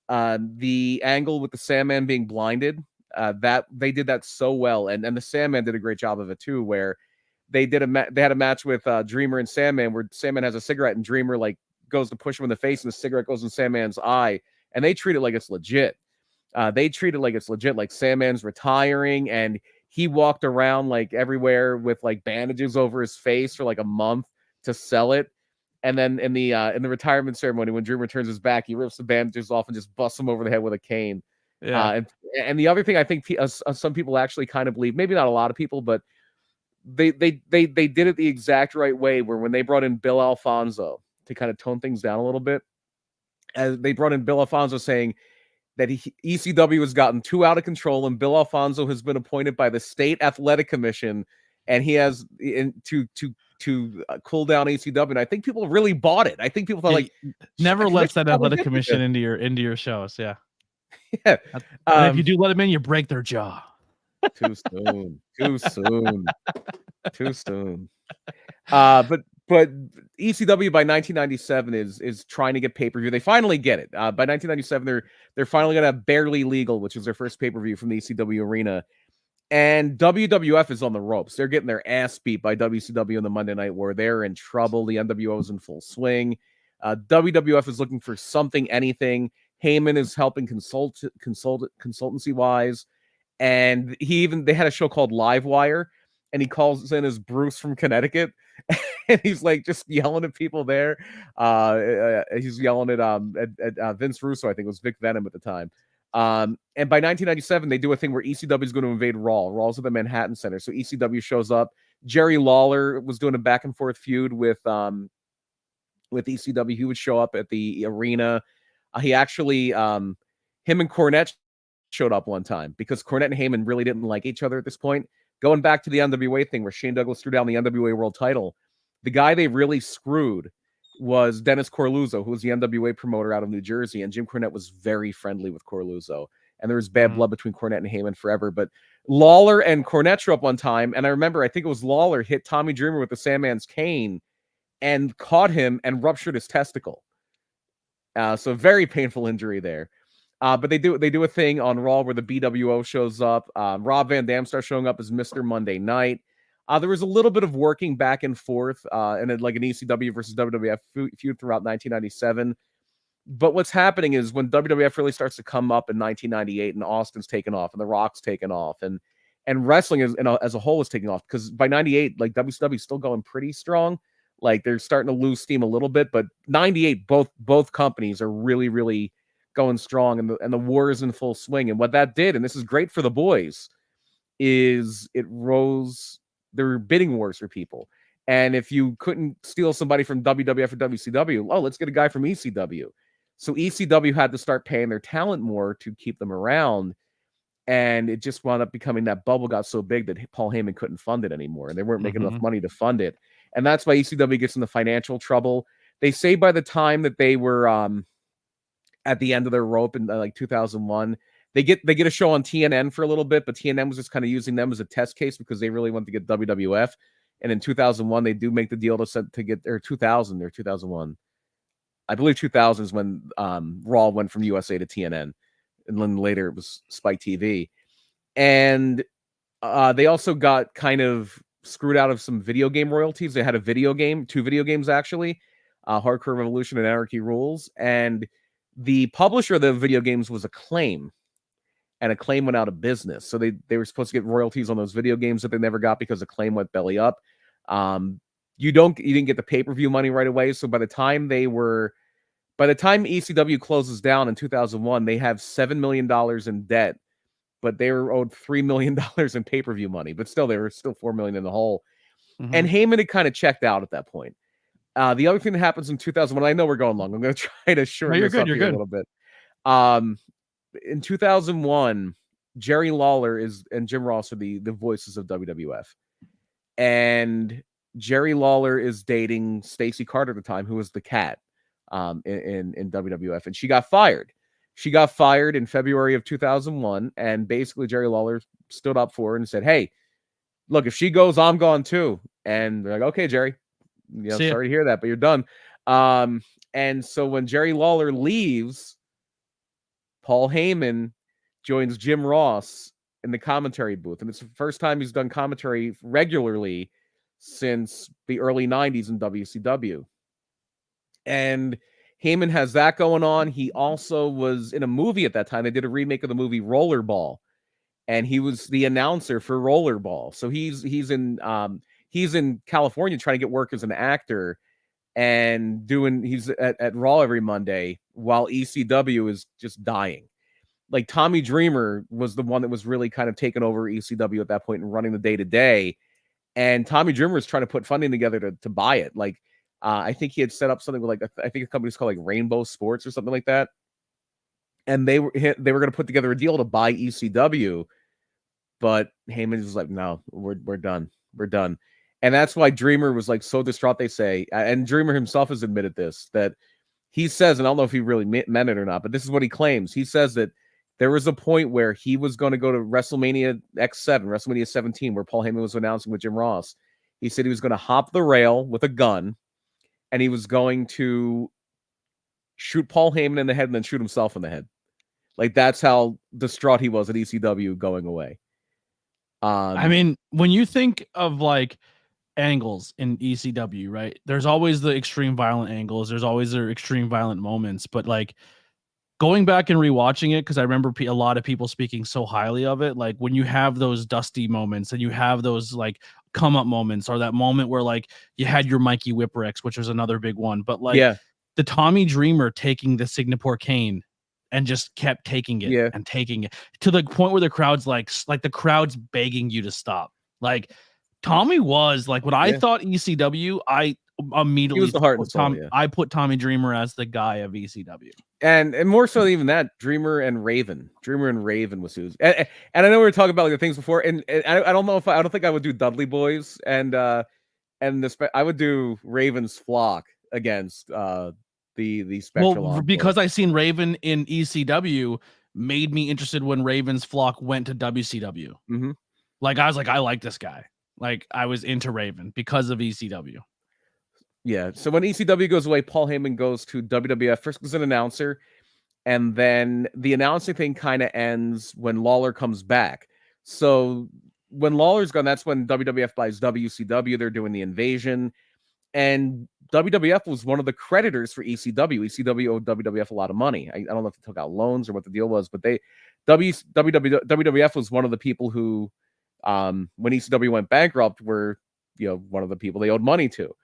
The angle with the Sandman being blinded, that they did that so well, and the Sandman did a great job of it too, where they had a match with Dreamer and Sandman, where Sandman has a cigarette and Dreamer like goes to push him in the face, and the cigarette goes in Sandman's eye, and they treat it like it's legit. Like Sandman's retiring, and he walked around like everywhere with like bandages over his face for like a month to sell it. And then in the retirement ceremony, when Dreamer turns his back, he rips the bandages off and just busts him over the head with a cane. Yeah. And the other thing I think some people actually kind of believe, maybe not a lot of people, but they did it the exact right way, where when they brought in Bill Alfonso to kind of tone things down a little bit, as they brought in Bill Alfonso saying that ECW has gotten too out of control, and Bill Alfonso has been appointed by the State Athletic Commission, and he has to cool down ECW, and I think people really bought it. I think people thought like, never let that athletic commission into your shows. Yeah. If you do let them in, you break their jaw. Too soon. But ECW by 1997 is trying to get pay-per-view. They finally get it. By 1997, they're finally gonna have Barely Legal, which is their first pay-per-view from the ECW arena. And WWF is on the ropes. They're getting their ass beat by WCW in the Monday Night War. They're in trouble. The NWO is in full swing. WWF is looking for something, anything. Heyman is helping consultancy-wise. And they had a show called Livewire, and he calls in as Bruce from Connecticut. And he's like just yelling at people there. He's yelling at Vince Russo, I think it was Vic Venom at the time. And by 1997, they do a thing where ECW is going to invade Raw. Raw's at the Manhattan Center, so ECW shows up. Jerry Lawler was doing a back and forth feud with ECW. He would show up at the arena. He actually, him and Cornette showed up one time because Cornette and Heyman really didn't like each other at this point. Going back to the NWA thing where Shane Douglas threw down the NWA World Title, the guy they really screwed was Dennis Corluzzo, who was the NWA promoter out of New Jersey, and Jim Cornette was very friendly with Corluzzo, and there was bad blood between Cornette and Heyman forever. But Lawler and Cornette showed up one time, and I remember, I think it was Lawler hit Tommy Dreamer with the Sandman's cane and caught him and ruptured his testicle. So very painful injury there. But they do a thing on Raw where the BWO shows up. Rob Van Dam starts showing up as Mr. Monday Night. There was a little bit of working back and forth and like an ECW versus WWF feud throughout 1997. But what's happening is when WWF really starts to come up in 1998 and Austin's taken off and The Rock's taken off and wrestling as a whole is taking off, because by 98, like WCW is still going pretty strong. Like they're starting to lose steam a little bit, but 98, both companies are really, really going strong, and the war is in full swing. And what that did, and this is great for the boys, is it rose. There were bidding wars for people. And if you couldn't steal somebody from WWF or WCW, oh, let's get a guy from ECW. So ECW had to start paying their talent more to keep them around. And it just wound up becoming, that bubble got so big that Paul Heyman couldn't fund it anymore. And they weren't making enough money to fund it. And that's why ECW gets into financial trouble. They say by the time that they were at the end of their rope in like 2001. They get a show on TNN for a little bit, but TNN was just kind of using them as a test case because they really wanted to get WWF. And in 2001, they do make the deal to get, or 2000 or 2001. I believe 2000 is when Raw went from USA to TNN, and then later it was Spike TV. And they also got kind of screwed out of some video game royalties. They had a video game, 2 video games actually, Hardcore Revolution and Anarchy Rules, and the publisher of the video games was Acclaim, and Acclaim went out of business. So they were supposed to get royalties on those video games that they never got because Acclaim went belly up. You didn't get the pay-per-view money right away. So by the time ECW closes down in 2001, they have $7 million in debt, but they were owed $3 million in pay-per-view money. But still, they were still $4 million in the hole. Mm-hmm. And Heyman had kind of checked out at that point. The other thing that happens in 2001, I know we're going long. I'm going to try to shorten this up a little bit. In 2001, Jerry Lawler and Jim Ross are the voices of WWF. And Jerry Lawler is dating Stacey Carter at the time, who was the Cat in WWF. And she got fired. She got fired in February of 2001. And basically, Jerry Lawler stood up for her and said, hey, look, if she goes, I'm gone too. And they're like, okay, Jerry. Sorry to hear that, but you're done. And so when Jerry Lawler leaves, Paul Heyman joins Jim Ross in the commentary booth. And it's the first time he's done commentary regularly since the early 90s in WCW. And Heyman has that going on. He also was in a movie at that time. They did a remake of the movie Rollerball, and he was the announcer for Rollerball. So he's in California trying to get work as an actor, and he's at Raw every Monday while ECW is just dying. Like Tommy Dreamer was the one that was really kind of taking over ECW at that point and running the day-to-day. And Tommy Dreamer was trying to put funding together to buy it. Like, I think he had set up something with I think a company's called like Rainbow Sports or something like that. And they were going to put together a deal to buy ECW. But Heyman was like, no, we're done. We're done. And that's why Dreamer was like so distraught, they say. And Dreamer himself has admitted this, that he says, and I don't know if he really meant it or not, but this is what he claims. He says that there was a point where he was going to go to WrestleMania X7, WrestleMania 17, where Paul Heyman was announcing with Jim Ross. He said he was going to hop the rail with a gun, and he was going to shoot Paul Heyman in the head and then shoot himself in the head. Like, that's how distraught he was at ECW going away. I mean, when you think of like angles in ECW, right? There's always the extreme violent angles. There's always their extreme violent moments. But like going back and rewatching it, because I remember a lot of people speaking so highly of it. Like when you have those dusty moments and you have those like come up moments, or that moment where like you had your Mikey Whipwrecks, which was another big one. But like the Tommy Dreamer taking the Singapore cane and just kept taking it and taking it to the point where the crowd's like the crowd's begging you to stop. Like Tommy was like, when I thought ECW, I immediately was the heart and soul, I put Tommy Dreamer as the guy of ECW. And more so even that, Dreamer and Raven was who's, and I know we were talking about like the things before, and I don't know if I don't think I would do Dudley Boys and this, I would do Raven's Flock against the Spectral. Well, because I seen Raven in ECW made me interested when Raven's Flock went to WCW. Mm-hmm. Like I was like, I like this guy. Like I was into Raven because of ECW. Yeah. So when ECW goes away, Paul Heyman goes to WWF first as an announcer, and then the announcing thing kind of ends when Lawler comes back. So when Lawler's gone, that's when WWF buys WCW. They're doing the Invasion, and WWF was one of the creditors for ECW. ECW owed WWF a lot of money. I don't know if they took out loans or what the deal was, but WWF was one of the people who, when ECW went bankrupt, were one of the people they owed money to.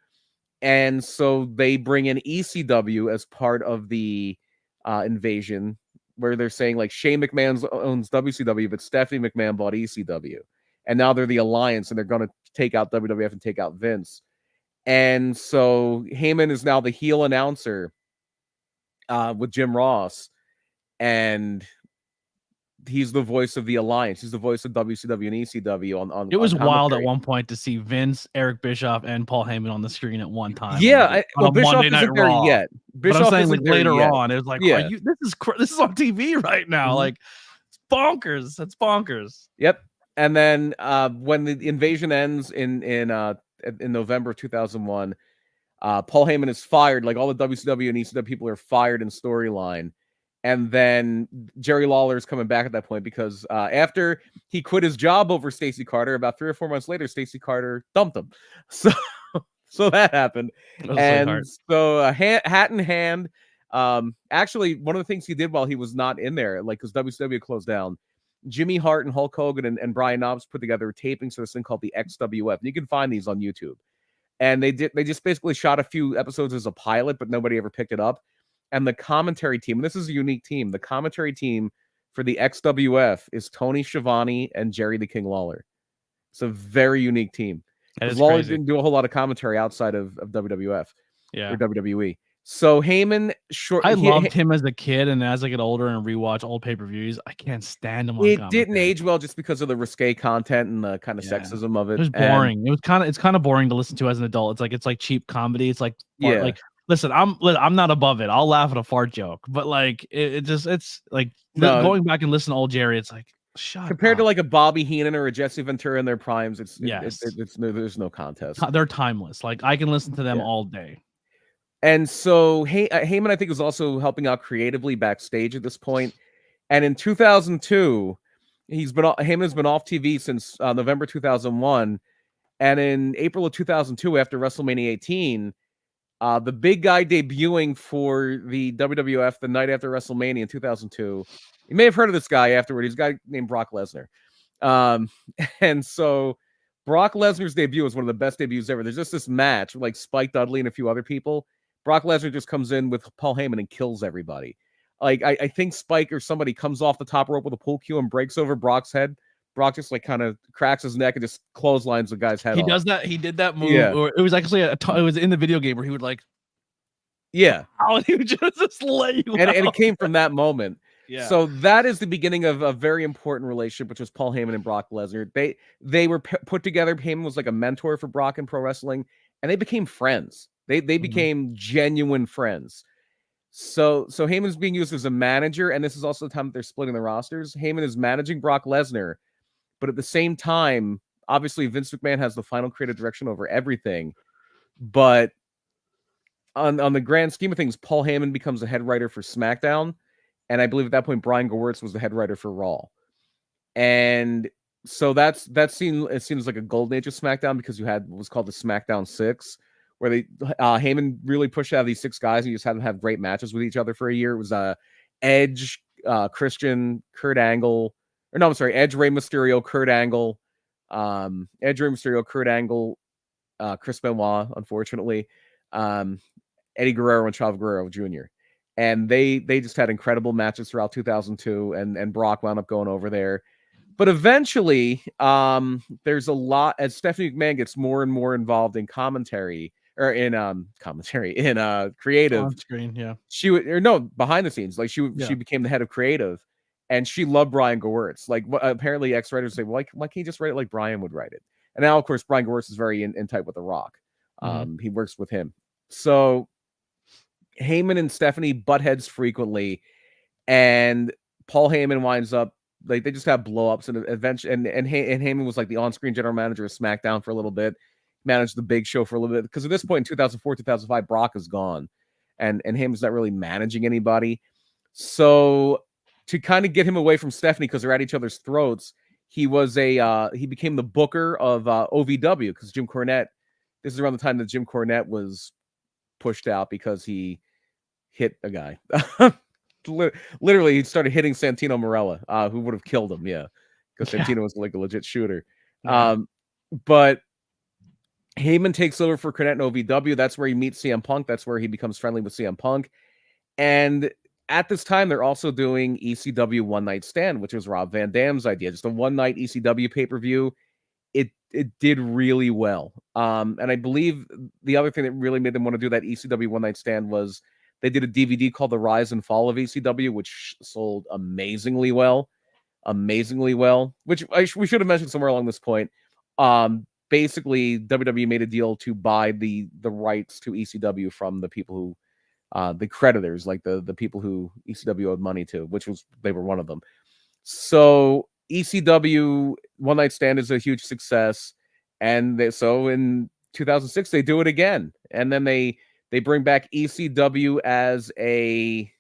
And so they bring in ECW as part of the Invasion, where they're saying like Shane McMahon owns WCW, but Stephanie McMahon bought ECW. And now they're the Alliance, and they're going to take out WWF and take out Vince. And so Heyman is now the heel announcer with Jim Ross. And he's the voice of the Alliance. He's the voice of WCW and ECW on It was on wild at commentary. one point to see Vince, Eric Bischoff, and Paul Heyman on the screen at one time. Yeah, on a Bischoff Monday Night isn't there Raw. yet. But I'm saying, like, later yet. on, it was like, yeah, this is on TV right now. Mhm. Like, it's bonkers. That's bonkers. Yep. And then when the invasion ends in November 2001, Paul Heyman is fired. Like, all the WCW and ECW people are fired in storyline. And then Jerry Lawler is coming back at that point because after he quit his job over Stacey Carter, about 3 or 4 months later, Stacey Carter dumped him. So that happened. And so hat in hand, actually, one of the things he did while he was not in there, like, because WCW closed down, Jimmy Hart and Hulk Hogan and Brian Knobbs put together tapings for this thing called the XWF. And you can find these on YouTube. And they just basically shot a few episodes as a pilot, but nobody ever picked it up. And the commentary team, and this is a unique team, the commentary team for the XWF is Tony Schiavone and Jerry the King Lawler. It's a very unique team. Because Lawler didn't do a whole lot of commentary outside of WWF or WWE. So Heyman, I loved him as a kid, and as I get older and rewatch old pay-per-views, I can't stand him on It commentary. didn't age well just because of the risque content and the kind of sexism of it. It was boring. It's kind of boring to listen to as an adult. It's like cheap comedy. It's like listen, I'm not above it. I'll laugh at a fart joke, but like it's like going back and listen to old Jerry. It's like, shut compared up. to like a Bobby Heenan or a Jesse Ventura in there's no contest. They're timeless. Like, I can listen to them all day. And so Heyman, I think, was also helping out creatively backstage at this point. And in 2002, Heyman has been off TV since November 2001. And in April of 2002, after WrestleMania 18, the big guy debuting for the WWF the night after WrestleMania in 2002. You may have heard of this guy afterward. He's a guy named Brock Lesnar. And so Brock Lesnar's debut was one of the best debuts ever. There's just this match with, like, Spike Dudley and a few other people. Brock Lesnar just comes in with Paul Heyman and kills everybody. Like, I think Spike or somebody comes off the top rope with a pull cue and breaks over Brock's head. Brock just, like, kind of cracks his neck and just clotheslines the guy's head off. Does that. He did that move. Yeah. Or it was actually it was in the video game where he would, like, he would just lay you and it came from that moment. Yeah. So that is the beginning of a very important relationship, which was Paul Heyman and Brock Lesnar. They were put together. Heyman was like a mentor for Brock in pro wrestling, and they became friends. They became genuine friends. So Heyman's being used as a manager, and this is also the time that they're splitting the rosters. Heyman is managing Brock Lesnar, but at the same time, obviously Vince McMahon has the final creative direction over everything. But on the grand scheme of things, Paul Heyman becomes the head writer for SmackDown. And I believe at that point, Brian Gewirtz was the head writer for Raw. And so it seems like a golden age of SmackDown, because you had what was called the SmackDown 6, where Heyman really pushed out these 6 guys and you just had them have great matches with each other for a year. It was Edge, Christian, Kurt Angle, Edge, Rey Mysterio, Kurt Angle, Chris Benoit, unfortunately, Eddie Guerrero and Chavo Guerrero Jr. And they just had incredible matches throughout 2002, and Brock wound up going over there. But eventually, there's a lot, as Stephanie McMahon gets more and more involved in commentary, or in creative. On screen, yeah. Behind the scenes. Like, she became the head of creative, and she loved Brian Gewirtz. Like, apparently ex-writers say, well, why can't you just write it like Brian would write it? And now, of course, Brian Gewirtz is very in tight with The Rock. He works with him. So Heyman and Stephanie butt heads frequently, and Paul Heyman winds up, like, they just have blow-ups, and eventually, and Heyman was like the on-screen general manager of SmackDown for a little bit, managed the Big Show for a little bit, because at this point in 2004, 2005, Brock is gone, and Heyman's not really managing anybody. So to kind of get him away from Stephanie, because they're at each other's throats, he became the booker of OVW, because Jim Cornette, this is around the time that Jim Cornette was pushed out because he hit a guy. Literally, he started hitting Santino Marella, who would have killed him, because Santino was like a legit shooter. But Heyman takes over for Cornette and OVW. That's where he meets CM Punk. That's where he becomes friendly with CM Punk. And at this time, they're also doing ECW One Night Stand, which was Rob Van Dam's idea. Just a one-night ECW pay-per-view. It did really well. And I believe the other thing that really made them want to do that ECW One Night Stand was they did a DVD called The Rise and Fall of ECW, which sold amazingly well. amazingly well, which we should have mentioned somewhere along this point. Basically, WWE made a deal to buy the rights to ECW from the people who, the creditors, like the people who ECW owed money to, which was they were one of them. So ECW One Night Stand is a huge success, and so in 2006 they do it again, and then they bring back ECW as a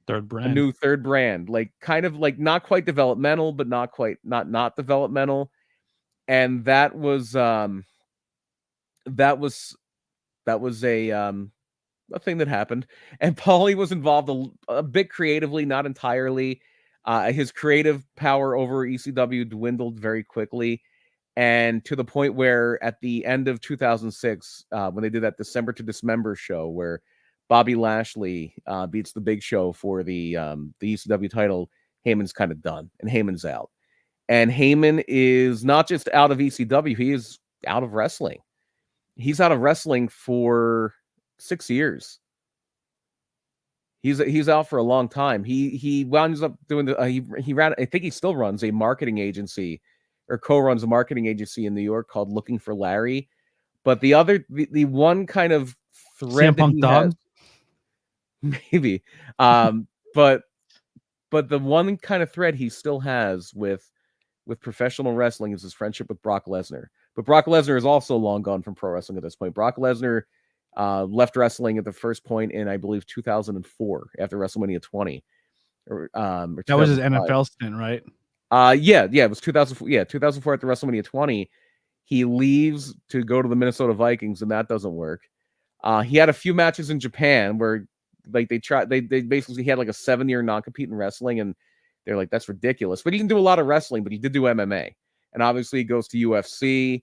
new third brand, like kind of like not quite developmental, but not quite not developmental. And that was a thing that happened. And Paulie was involved a bit creatively, not entirely. His creative power over ECW dwindled very quickly, and to the point where at the end of 2006, when they did that December to Dismember show where Bobby Lashley beats the Big Show for the ECW title, Heyman's kind of done, and Heyman's out. And Heyman is not just out of ECW, he is out of wrestling. He's out of wrestling for 6 years. He's out for a long time. He winds up doing he ran, I think he still runs a marketing agency, or co-runs a marketing agency in New York called Looking for Larry. But the one kind of thread that he has, maybe, but the one kind of thread he still has with professional wrestling is his friendship with Brock Lesnar. But Brock Lesnar is also long gone from pro wrestling at this point. Brock Lesnar left wrestling at the first point in, I believe, 2004 after WrestleMania 20. Or that was his NFL stint, right? Yeah, it was 2004. Yeah, 2004 after WrestleMania 20. He leaves to go to the Minnesota Vikings, and that doesn't work. He had a few matches in Japan where, like, they basically had like a 7-year non-compete in wrestling, and they're like, that's ridiculous. But he didn't do a lot of wrestling, but he did do MMA. And obviously he goes to UFC,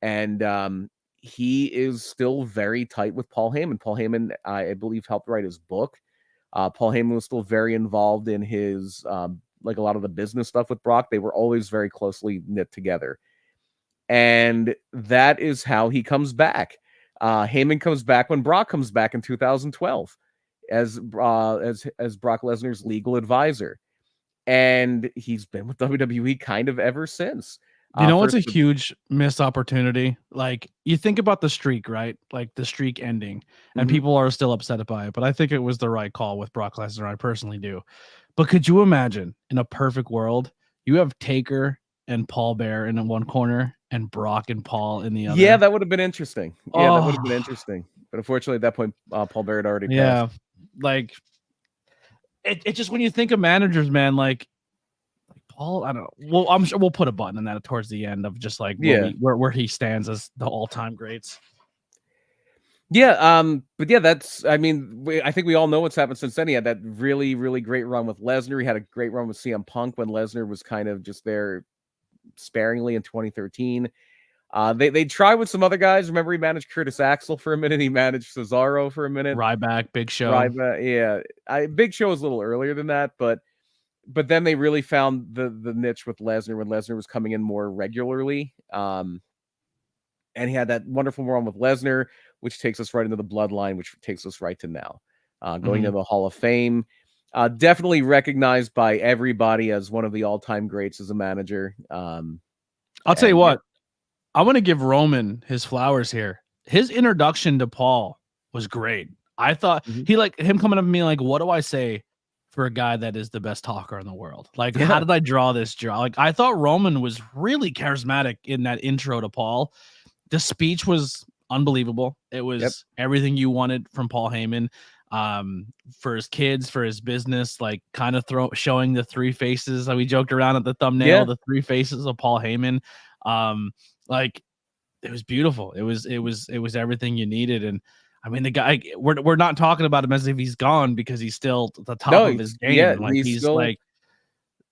and he is still very tight with Paul Heyman. Paul Heyman, I believe, helped write his book. Paul Heyman was still very involved in his, like a lot of the business stuff with Brock. They were always very closely knit together. And that is how he comes back. Heyman comes back when Brock comes back in 2012 as Brock Lesnar's legal advisor. And he's been with WWE kind of ever since. You know what's a huge missed opportunity? Like, you think about the streak, right? Like the streak ending, and people are still upset by it. But I think it was the right call with Brock Lesnar. I personally do. But could you imagine, in a perfect world, you have Taker and Paul Bear in one corner and Brock and Paul in the other? Yeah, that would have been interesting. Yeah, that would have been interesting. But unfortunately, at that point, Paul Bear had already passed. Yeah, like it just, when you think of managers, man, like Paul, I don't know. Well, I'm sure we'll put a button on that towards the end of just like where he stands as the all-time greats. Yeah, but yeah, that's, I mean, I think we all know what's happened since then. He had that really, really great run with Lesnar. He had a great run with CM Punk when Lesnar was kind of just there sparingly in 2013. They tried with some other guys. Remember, he managed Curtis Axel for a minute. He managed Cesaro for a minute. Ryback, Big Show. Ryback, yeah. Big Show was a little earlier than that, but then they really found the niche with Lesnar when Lesnar was coming in more regularly. And he had that wonderful run with Lesnar, which takes us right into the bloodline, which takes us right to now. Going to the Hall of Fame. Definitely recognized by everybody as one of the all-time greats as a manager. I'll tell you what, I want to give Roman his flowers here. His introduction to Paul was great. I thought he, like, him coming up to me like, what do I say for a guy that is the best talker in the world? Like, how did I draw this draw? Like, I thought Roman was really charismatic in that intro to Paul. The speech was unbelievable. It was everything you wanted from Paul Heyman, for his kids, for his business, like kind of showing the three faces. Like we joked around at the thumbnail, the three faces of Paul Heyman. Like, it was beautiful. It was everything you needed. And I mean, the guy, we're not talking about him as if he's gone, because he's still at the top of his game. Yeah, like he's still, like,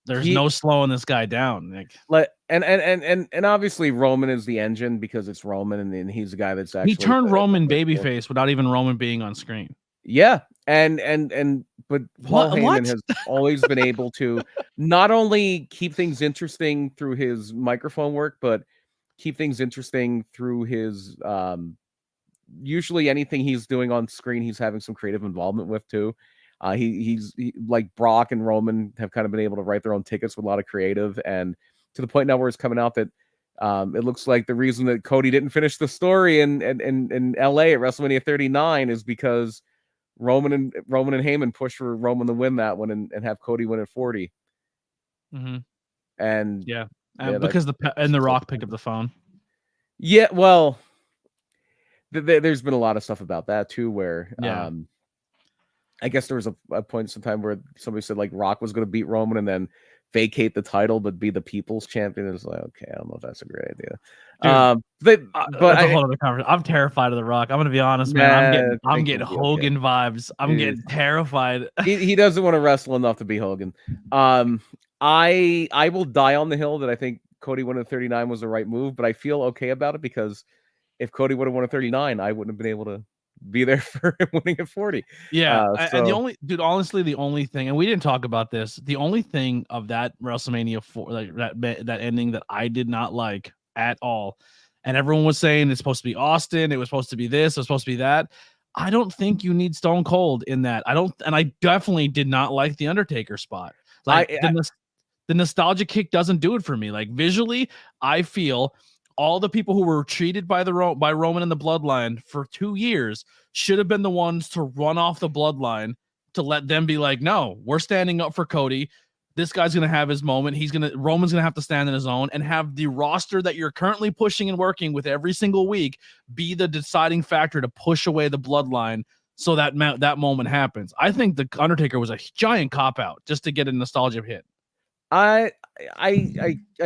there's no slowing this guy down. Like and obviously Roman is the engine because it's Roman, and he's the guy that's actually, he turned Roman babyface without even Roman being on screen. Yeah, but Paul Heyman has always been able to not only keep things interesting through his microphone work, but keep things interesting through his usually anything he's doing on screen, he's having some creative involvement with too. He's like Brock and Roman have kind of been able to write their own tickets with a lot of creative, and to the point now where it's coming out that it looks like the reason that Cody didn't finish the story in LA at WrestleMania 39 is because Roman and Heyman pushed for Roman to win that one and have Cody win at 40. Mm-hmm. And because the Rock picked up the phone. Yeah, well, there's been a lot of stuff about that too, where I guess there was a point sometime where somebody said like Rock was going to beat Roman and then vacate the title but be the people's champion. It's like, okay, I don't know if that's a great idea. Dude, but that's a whole other conversation. I'm terrified of The Rock. I'm gonna be honest, man. I'm getting Hogan vibes. I'm getting terrified. He doesn't want to wrestle enough to be Hogan. I will die on the hill that I think Cody winning 39 was the right move, but I feel okay about it because if Cody would have won a 39, I wouldn't have been able to be there for him winning at 40. Yeah. And honestly, the only thing, and we didn't talk about this, the only thing of that WrestleMania 4, like that ending that I did not like at all, and everyone was saying it's supposed to be Austin, it was supposed to be this, it was supposed to be that. I don't think you need Stone Cold in that. I definitely did not like the Undertaker spot. Like the nostalgia kick doesn't do it for me. Like visually, I feel all the people who were treated by Roman and the Bloodline for 2 years should have been the ones to run off the Bloodline to let them be like, no, we're standing up for Cody. This guy's going to have his moment. Roman's going to have to stand on his own, and have the roster that you're currently pushing and working with every single week be the deciding factor to push away the Bloodline so that moment happens. I think the Undertaker was a giant cop-out just to get a nostalgia hit. I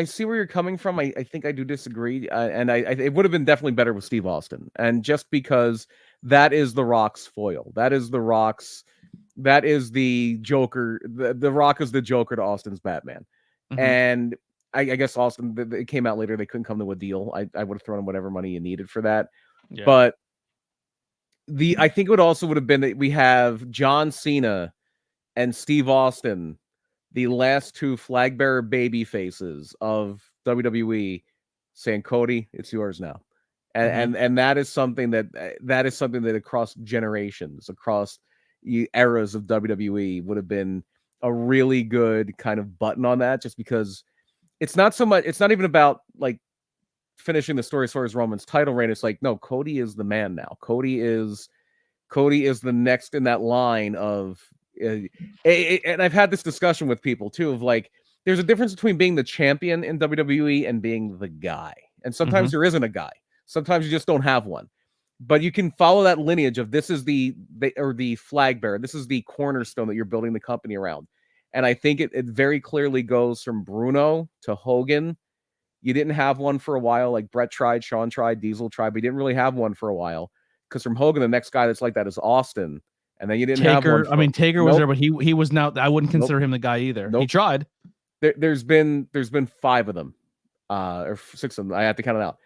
see where you're coming from. I think I do disagree, and it would have been definitely better with Steve Austin, and just because that is the Rock's foil, that is the Joker. The Rock is the Joker to Austin's Batman, and I guess Austin, it came out later they couldn't come to a deal. I would have thrown him whatever money you needed for that, but I think it would have been that we have John Cena and Steve Austin, the last two flag bearer baby faces of WWE, saying, Cody, it's yours now. And that is something that across generations, across eras of WWE would have been a really good kind of button on that, just because it's not even about like finishing the story as far as Roman's title reign. It's like, no, Cody is the man now. Cody is the next in that line of, and I've had this discussion with people too, of like, there's a difference between being the champion in WWE and being the guy. And sometimes there isn't a guy. Sometimes you just don't have one. But you can follow that lineage of this is the flag bearer. This is the cornerstone that you're building the company around. And I think it very clearly goes from Bruno to Hogan. You didn't have one for a while. Like Brett tried, Shawn tried, Diesel tried, but you didn't really have one for a while. Because from Hogan, the next guy that's like that is Austin. And then you didn't have one. Taker was there, but he was not. I wouldn't consider him the guy either. He tried. There's been 5 of them, or 6 of them. I have to count it out.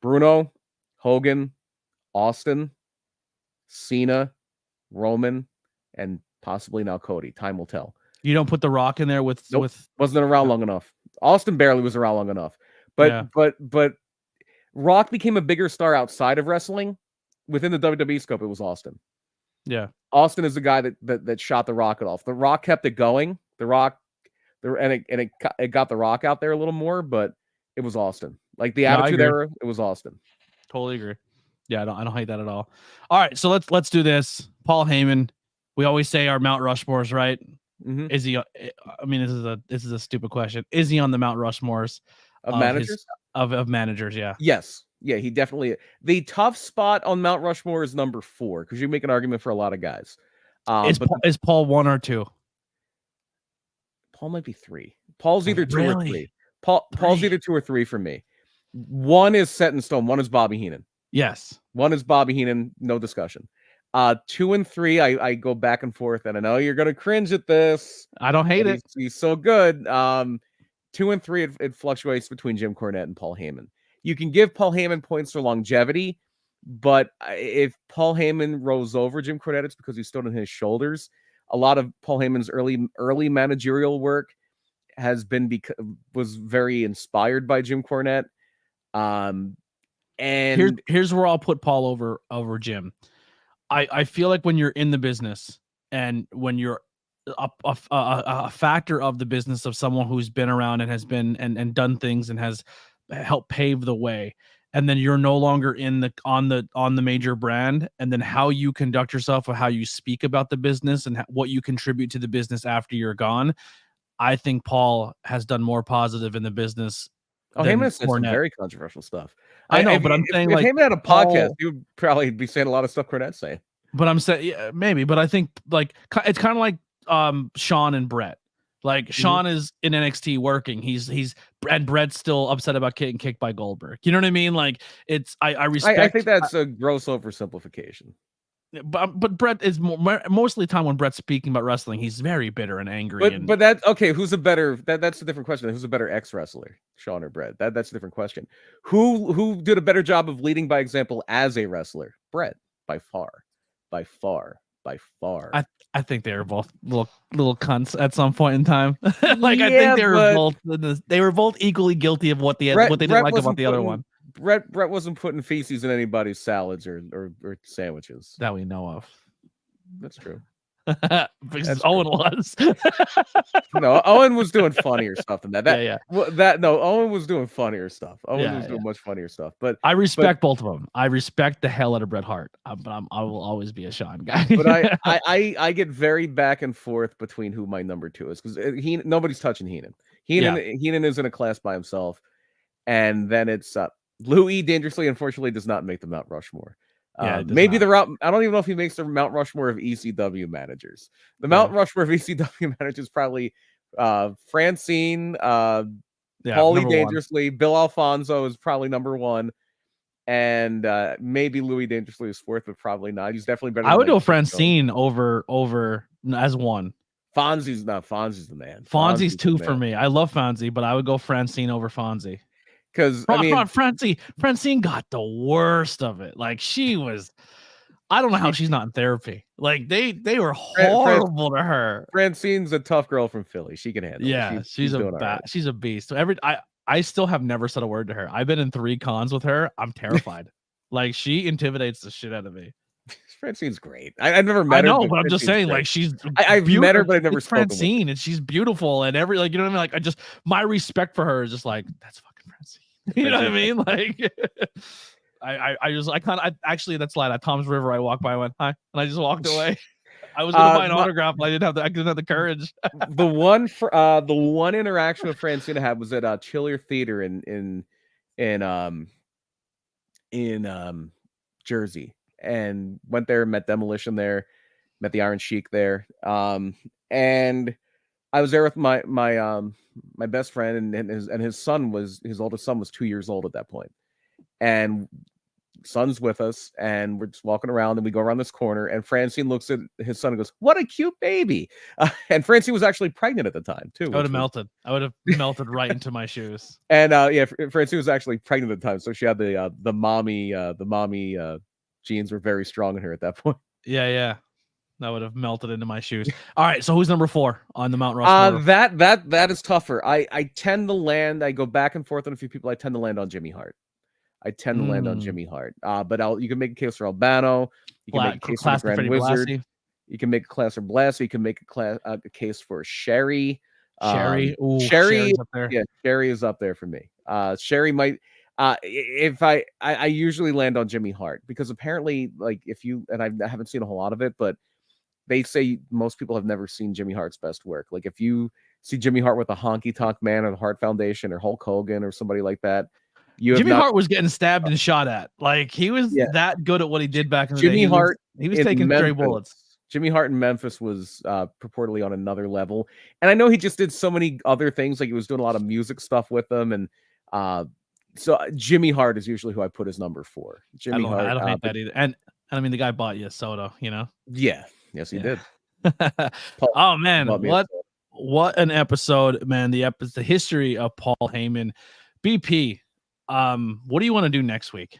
Bruno, Hogan, Austin, Cena, Roman, and possibly now Cody. Time will tell. You don't put The Rock in there with wasn't around long enough. Austin barely was around long enough. But Rock became a bigger star outside of wrestling. Within the WWE scope, it was Austin. Yeah. Austin is the guy that shot the rocket off. The Rock kept it going. It got the Rock out there a little more, but it was Austin. Like the Attitude Era, it was Austin. Totally agree. Yeah, I don't hate that at all. All right, so let's do this. Paul Heyman. We always say our Mount Rushmores, right? Is he? I mean, this is a stupid question. Is he on the Mount Rushmores of managers? Of managers, yeah. Yes. Yeah, he definitely. The tough spot on Mount Rushmore is number 4, because you make an argument for a lot of guys. Is Paul 1 or 2? Paul might be 3. Paul's either 2 or 3. Paul's either 2 or 3 for me. 1 is set in stone. 1 is Bobby Heenan. Yes. 1 is Bobby Heenan. No discussion. 2 and 3, I go back and forth, and I know you're gonna cringe at this. I don't hate it. He's so good. 2 and 3, it fluctuates between Jim Cornette and Paul Heyman. You can give Paul Heyman points for longevity, but if Paul Heyman rose over Jim Cornette, it's because he stood on his shoulders. A lot of Paul Heyman's early managerial work was very inspired by Jim Cornette. And here's where I'll put Paul over Jim. I feel like when you're in the business, and when you're a factor of the business of someone who's been around and has been and done things and has helped pave the way, and then you're no longer on the major brand, and then how you conduct yourself or how you speak about the business and what you contribute to the business after you're gone, I think Paul has done more positive in the business. Oh, Heyman has said some very controversial stuff. I know, but I'm saying, if like, Heyman had a podcast, he would probably be saying a lot of stuff Cornette's saying. But I'm saying, yeah, maybe. But I think, like, it's kind of like Sean and Brett. Like, Sean is in NXT working. And Brett's still upset about getting kicked by Goldberg. You know what I mean? Like, it's I respect. I think that's a gross oversimplification. But Brett is mostly the time when Brett's speaking about wrestling, he's very bitter and angry. But that's okay. Who's a better? That's a different question. Who's a better ex-wrestler, Sean or Brett? That's a different question. Who did a better job of leading by example as a wrestler? Brett, by far. I think they were both little cunts at some point in time. Like, I think they were both equally guilty of what they didn't like about the other one. Brett wasn't putting feces in anybody's salads or sandwiches that we know of. That's true. Because Owen was. No, Owen was doing funnier stuff than that. Owen was doing funnier stuff. Owen was doing much funnier stuff. But I respect both of them. I respect the hell out of Bret Hart. But I will always be a Sean guy. But I get very back and forth between who my number 2 is, because nobody's touching Heenan. Heenan is in a class by himself, and then it's Louis dangerously, unfortunately, does not make the Mount Rushmore. Maybe the route. I don't even know if he makes the Mount Rushmore of ECW managers. The Mount Rushmore of ECW managers probably Francine, Paulie dangerously, Bill Alfonso is probably number 1, and maybe Louis dangerously is 4th, but probably not. He's definitely better. I would go Francine over as 1. Fonzie's the man. Fonzie's 2 for me. I love Fonzie, but I would go Francine over Fonzie. Because Francine got the worst of it. Like, she was, I don't know how she's not in therapy. Like, they were horrible to her. Francine's a tough girl from Philly. She can handle it. Yeah, she's a beast. So I still have never said a word to her. I've been in 3 cons with her. I'm terrified. Like, she intimidates the shit out of me. Francine's great. I've never met her. I know, but I'm just saying, like, she's. I've met her, but I've never spoken Francine, with her. And she's beautiful, and you know what I mean. Like, my respect for her is just like, that's fucking Francine. You know what I mean? Like, I actually, that's light. At Tom's River, I walked by, I went hi, and I just walked away. I was gonna buy an autograph, but I didn't have the courage. the one interaction with Francine I had was at Chiller Theater in Jersey, and went there, met Demolition there, met the Iron Sheik there, and I was there with my best friend, and his oldest son was 2 years old at that point, and son's with us, and we're just walking around, and we go around this corner, and Francine looks at his son and goes, "What a cute baby!" And Francine was actually pregnant at the time too. I would have melted right into my shoes. And Francine was actually pregnant at the time, so she had the mommy genes were very strong in her at that point. Yeah. That would have melted into my shoes. All right, so who's number 4 on the Mount Rushmore? That is tougher. I tend to land. I go back and forth on a few people. I tend to land on Jimmy Hart. But you can make a case for Albano. You can make a case for the Grand Wizard. Blassie. You can make a class for Blassie. You can make a case for Sherry. Sherry Sherry's up there. Yeah, Sherry is up there for me. Sherry might. If I usually land on Jimmy Hart, because apparently, like, I haven't seen a whole lot of it, but they say most people have never seen Jimmy Hart's best work. Like, if you see Jimmy Hart with a Honky Tonk Man or the Hart Foundation or Hulk Hogan or somebody like that, Jimmy Hart was getting stabbed and shot at. Like, he was that good at what he did back in the day. Jimmy Hart, he was taking stray bullets. Jimmy Hart in Memphis was purportedly on another level, and I know he just did so many other things. Like, he was doing a lot of music stuff with them, and so Jimmy Hart is usually who I put as number 4. Jimmy Hart. I don't hate that either. And I mean, the guy bought you a soda, you know? Yeah. Yes, he did. Oh man, what an episode, man! The history of Paul Heyman. BP, what do you want to do next week?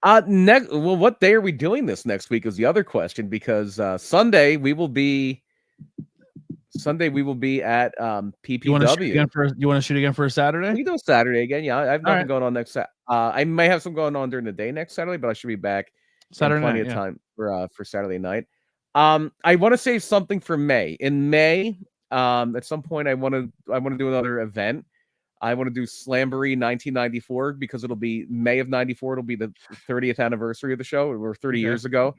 What day are we doing this next week is the other question, because Sunday we will be at PPW. You want to shoot again for a Saturday? We do a Saturday again. Yeah, I have nothing going on next Saturday. I may have some going on during the day next Saturday, but I should be back Saturday plenty night, of time for Saturday night. I want to save something for May. In May, at some point, I want to do another event. I want to do Slamboree 1994 because it'll be May of 94. It'll be the 30th anniversary of the show. We're 30 years ago.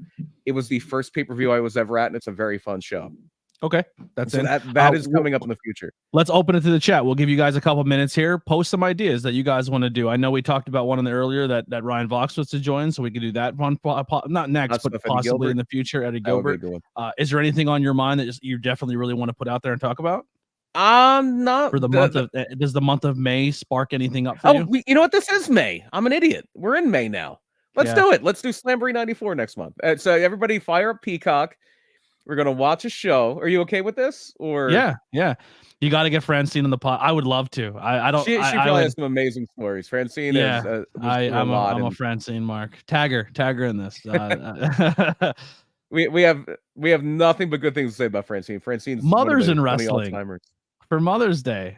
It was the first pay-per-view I was ever at, and it's a very fun show. Okay, that's it. That is coming up in the future. Let's open it to the chat. We'll give you guys a couple minutes here. Post some ideas that you guys want to do. I know we talked about one in the earlier that Ryan Vox was to join, so we could do that one. Not next, but possibly in the future. Eddie Gilbert. Is there anything on your mind that you definitely really want to put out there and talk about? Not for the month of. Does the month of May spark anything up for you? You know what? This is May. I'm an idiot. We're in May now. Let's do it. Let's do Slamboree 94 next month. So everybody, fire up Peacock. We're gonna watch a show. Are you okay with this? Or yeah. You got to get Francine on the pod. I would love to. I don't. She probably has some amazing stories. Francine. Yeah, I'm a Francine Mark. Tag her in this. We have nothing but good things to say about Francine. Francine's mothers in wrestling for Mother's Day.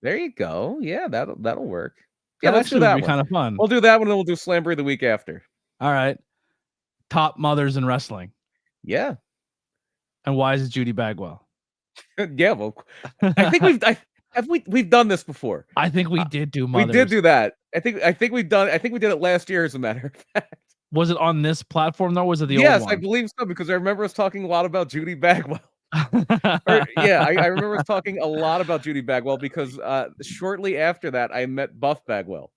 There you go. Yeah, that'll work. Yeah, let's do that. Would be kind of fun. We'll do that one, and we'll do Slamboree the week after. All right. Top mothers in wrestling. Yeah. And why is it Judy Bagwell? Yeah, well, I think we've done this before. I think we did do mothers. We did do that. I think we did it last year, as a matter of fact. Was it on this platform though? Was it the old one? Yes, I believe so, because I remember us talking a lot about Judy Bagwell. I remember us talking a lot about Judy Bagwell because shortly after that, I met Buff Bagwell.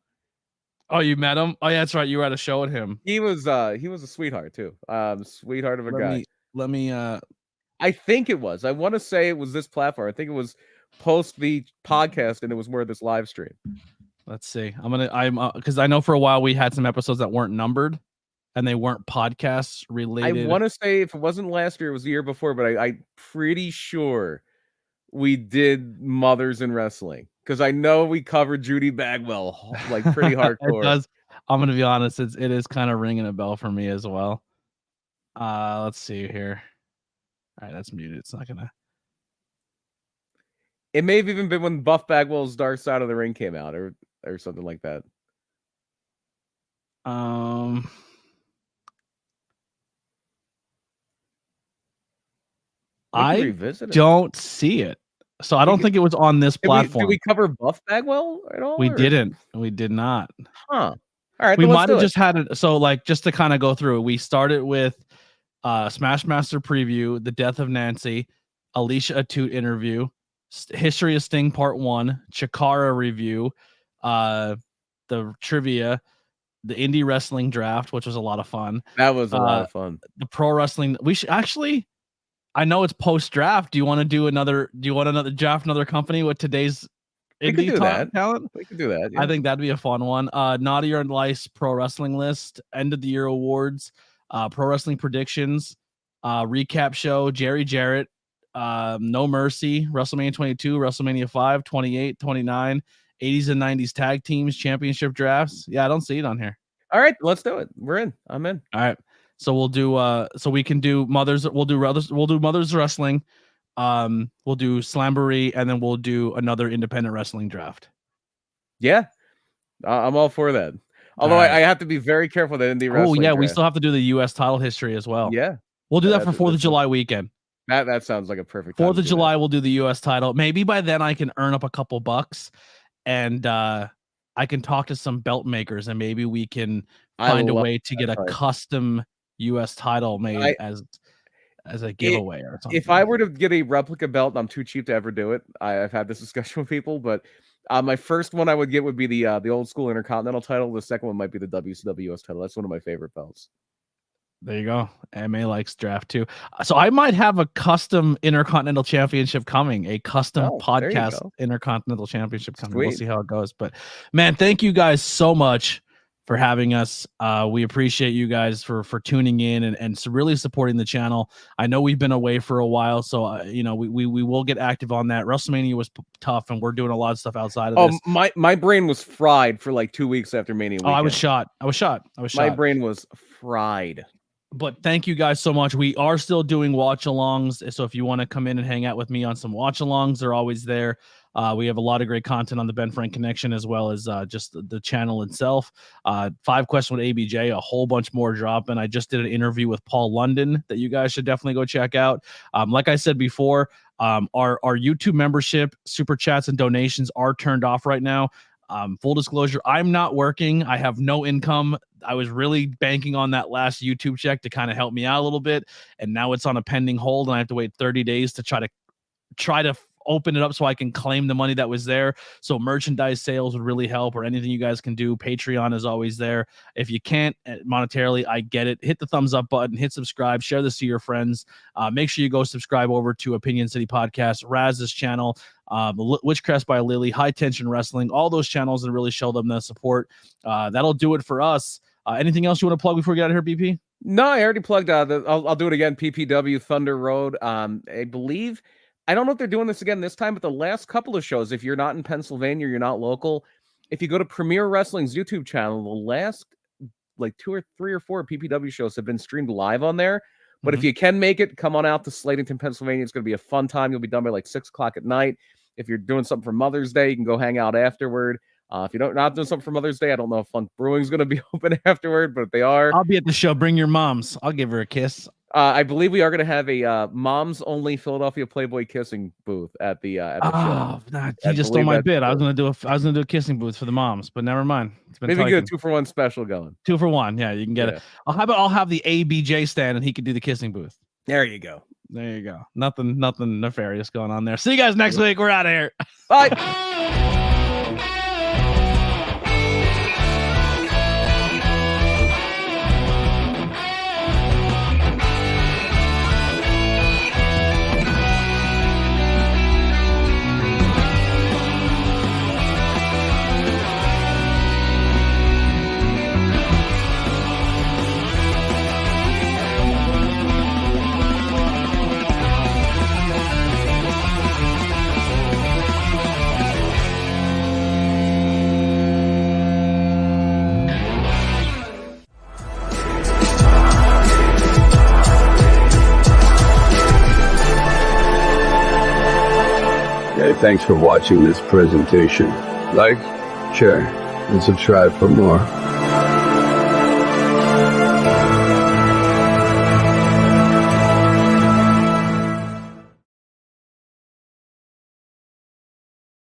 Oh, you met him? Oh, yeah, that's right. You were at a show with him. He was a sweetheart too. Sweetheart of a guy. Let me. I think it was. I want to say it was this platform. I think it was post the podcast, and it was more of this live stream. Let's see. Because I know for a while we had some episodes that weren't numbered, and they weren't podcast related. I want to say if it wasn't last year, it was the year before, but I'm pretty sure we did mothers in wrestling because I know we covered Judy Bagwell like pretty hardcore. It does. I'm gonna be honest. It is kind of ringing a bell for me as well. Let's see here. All right, that's muted. It's not gonna. It may have even been when Buff Bagwell's Dark Side of the Ring came out, or something like that. I don't see it, so I don't think it was on this platform. Did we cover Buff Bagwell at all? We didn't. We did not. Huh. All right. We might have just had it. So, like, just to kind of go through it, we started with Smash Master preview, the death of Nancy, Alicia Atute interview, History of Sting Part 1, Chikara review, the trivia, the indie wrestling draft, which was a lot of fun. That was a lot of fun. The pro wrestling. We should actually. I know it's post draft. Do you want to do another? Do you want another draft another company with today's indie talent? We could do that. Yeah. I think that'd be a fun one. Naughty or Nice pro wrestling list, end of the year awards, pro wrestling predictions, recap show, Jerry Jarrett, No Mercy, WrestleMania 22, WrestleMania 5, 28, 29, 80s and 90s tag teams, championship drafts. Yeah, I don't see it on here. All right, let's do it. We're in. I'm in. All right. So we'll do so we can do mothers, we'll do mothers wrestling, we'll do Slamboree, and then we'll do another independent wrestling draft. Yeah. I'm all for that. Although I have to be very careful that indie wrestling. Oh yeah, draft. We still have to do the US title history as well. Yeah. We'll do that for 4th of July weekend. That sounds like a perfect 4th of July we'll do the US title. Maybe by then I can earn up a couple bucks and I can talk to some belt makers and maybe we can find a way to get a custom US title made as a giveaway or something. If I were to get a replica belt, I'm too cheap to ever do it. I've had this discussion with people, but my first one I would get would be the old school Intercontinental title. The second one might be the WCW US title. That's one of my favorite belts. There you go. MA likes draft too. So I might have a custom Intercontinental Championship coming, a custom podcast Intercontinental Championship coming. Sweet. We'll see how it goes. But man, thank you guys so much for having us. We appreciate you guys for tuning in and really supporting the channel. I know we've been away for a while, so we will get active on that. WrestleMania was tough, and we're doing a lot of stuff outside of this. My brain was fried for like 2 weeks after Mania weekend. I was shot. My brain was fried. But thank you guys so much. We are still doing watch alongs. So if you want to come in and hang out with me on some watch alongs, they're always there. We have a lot of great content on the Ben Frank Connection, as well as just the channel itself. 5 Questions with ABJ, a whole bunch more dropping. I just did an interview with Paul London that you guys should definitely go check out. Like I said before, our YouTube membership, super chats, and donations are turned off right now. Full disclosure, I'm not working. I have no income. I was really banking on that last YouTube check to kind of help me out a little bit, and now it's on a pending hold, and I have to wait 30 days to try to open it up so I can claim the money that was there. So merchandise sales would really help, or anything you guys can do. Patreon is always there. If you can't monetarily, I get it. Hit the thumbs up button, hit subscribe, share this to your friends. Make sure you go subscribe over to Opinion City Podcast, Raz's channel, Witchcraft by Lily, High Tension Wrestling, all those channels, and really show them the support. That'll do it for us. Anything else you want to plug before we get out of here, BP? No, I already plugged. I'll do it again. PPW Thunder Road. I believe, I don't know if they're doing this again this time, but the last couple of shows, if you're not in Pennsylvania, you're not local, if you go to Premier Wrestling's YouTube channel, the last like 2 or 3 or 4 PPW shows have been streamed live on there. But if you can make it, come on out to Slatington, Pennsylvania. It's going to be a fun time. You'll be done by like 6 o'clock at night. If you're doing something for Mother's Day, you can go hang out afterward. If you're not doing something for Mother's Day, I don't know if Funk Brewing's going to be open afterward, but if they are, I'll be at the show. Bring your moms. I'll give her a kiss. I believe we are going to have a moms only Philadelphia Playboy kissing booth at the show. Nah, you just stole my bit. I was gonna do a kissing booth for the moms, but never mind. It's been maybe get a 2-for-1 special going. 2 for 1. Yeah, you can get it. I'll have the ABJ stand, and he could do the kissing booth. There you go. There you go. Nothing nefarious going on there. See you guys next week. We're out of here. Bye. Thanks for watching this presentation. Like, share, and subscribe for more.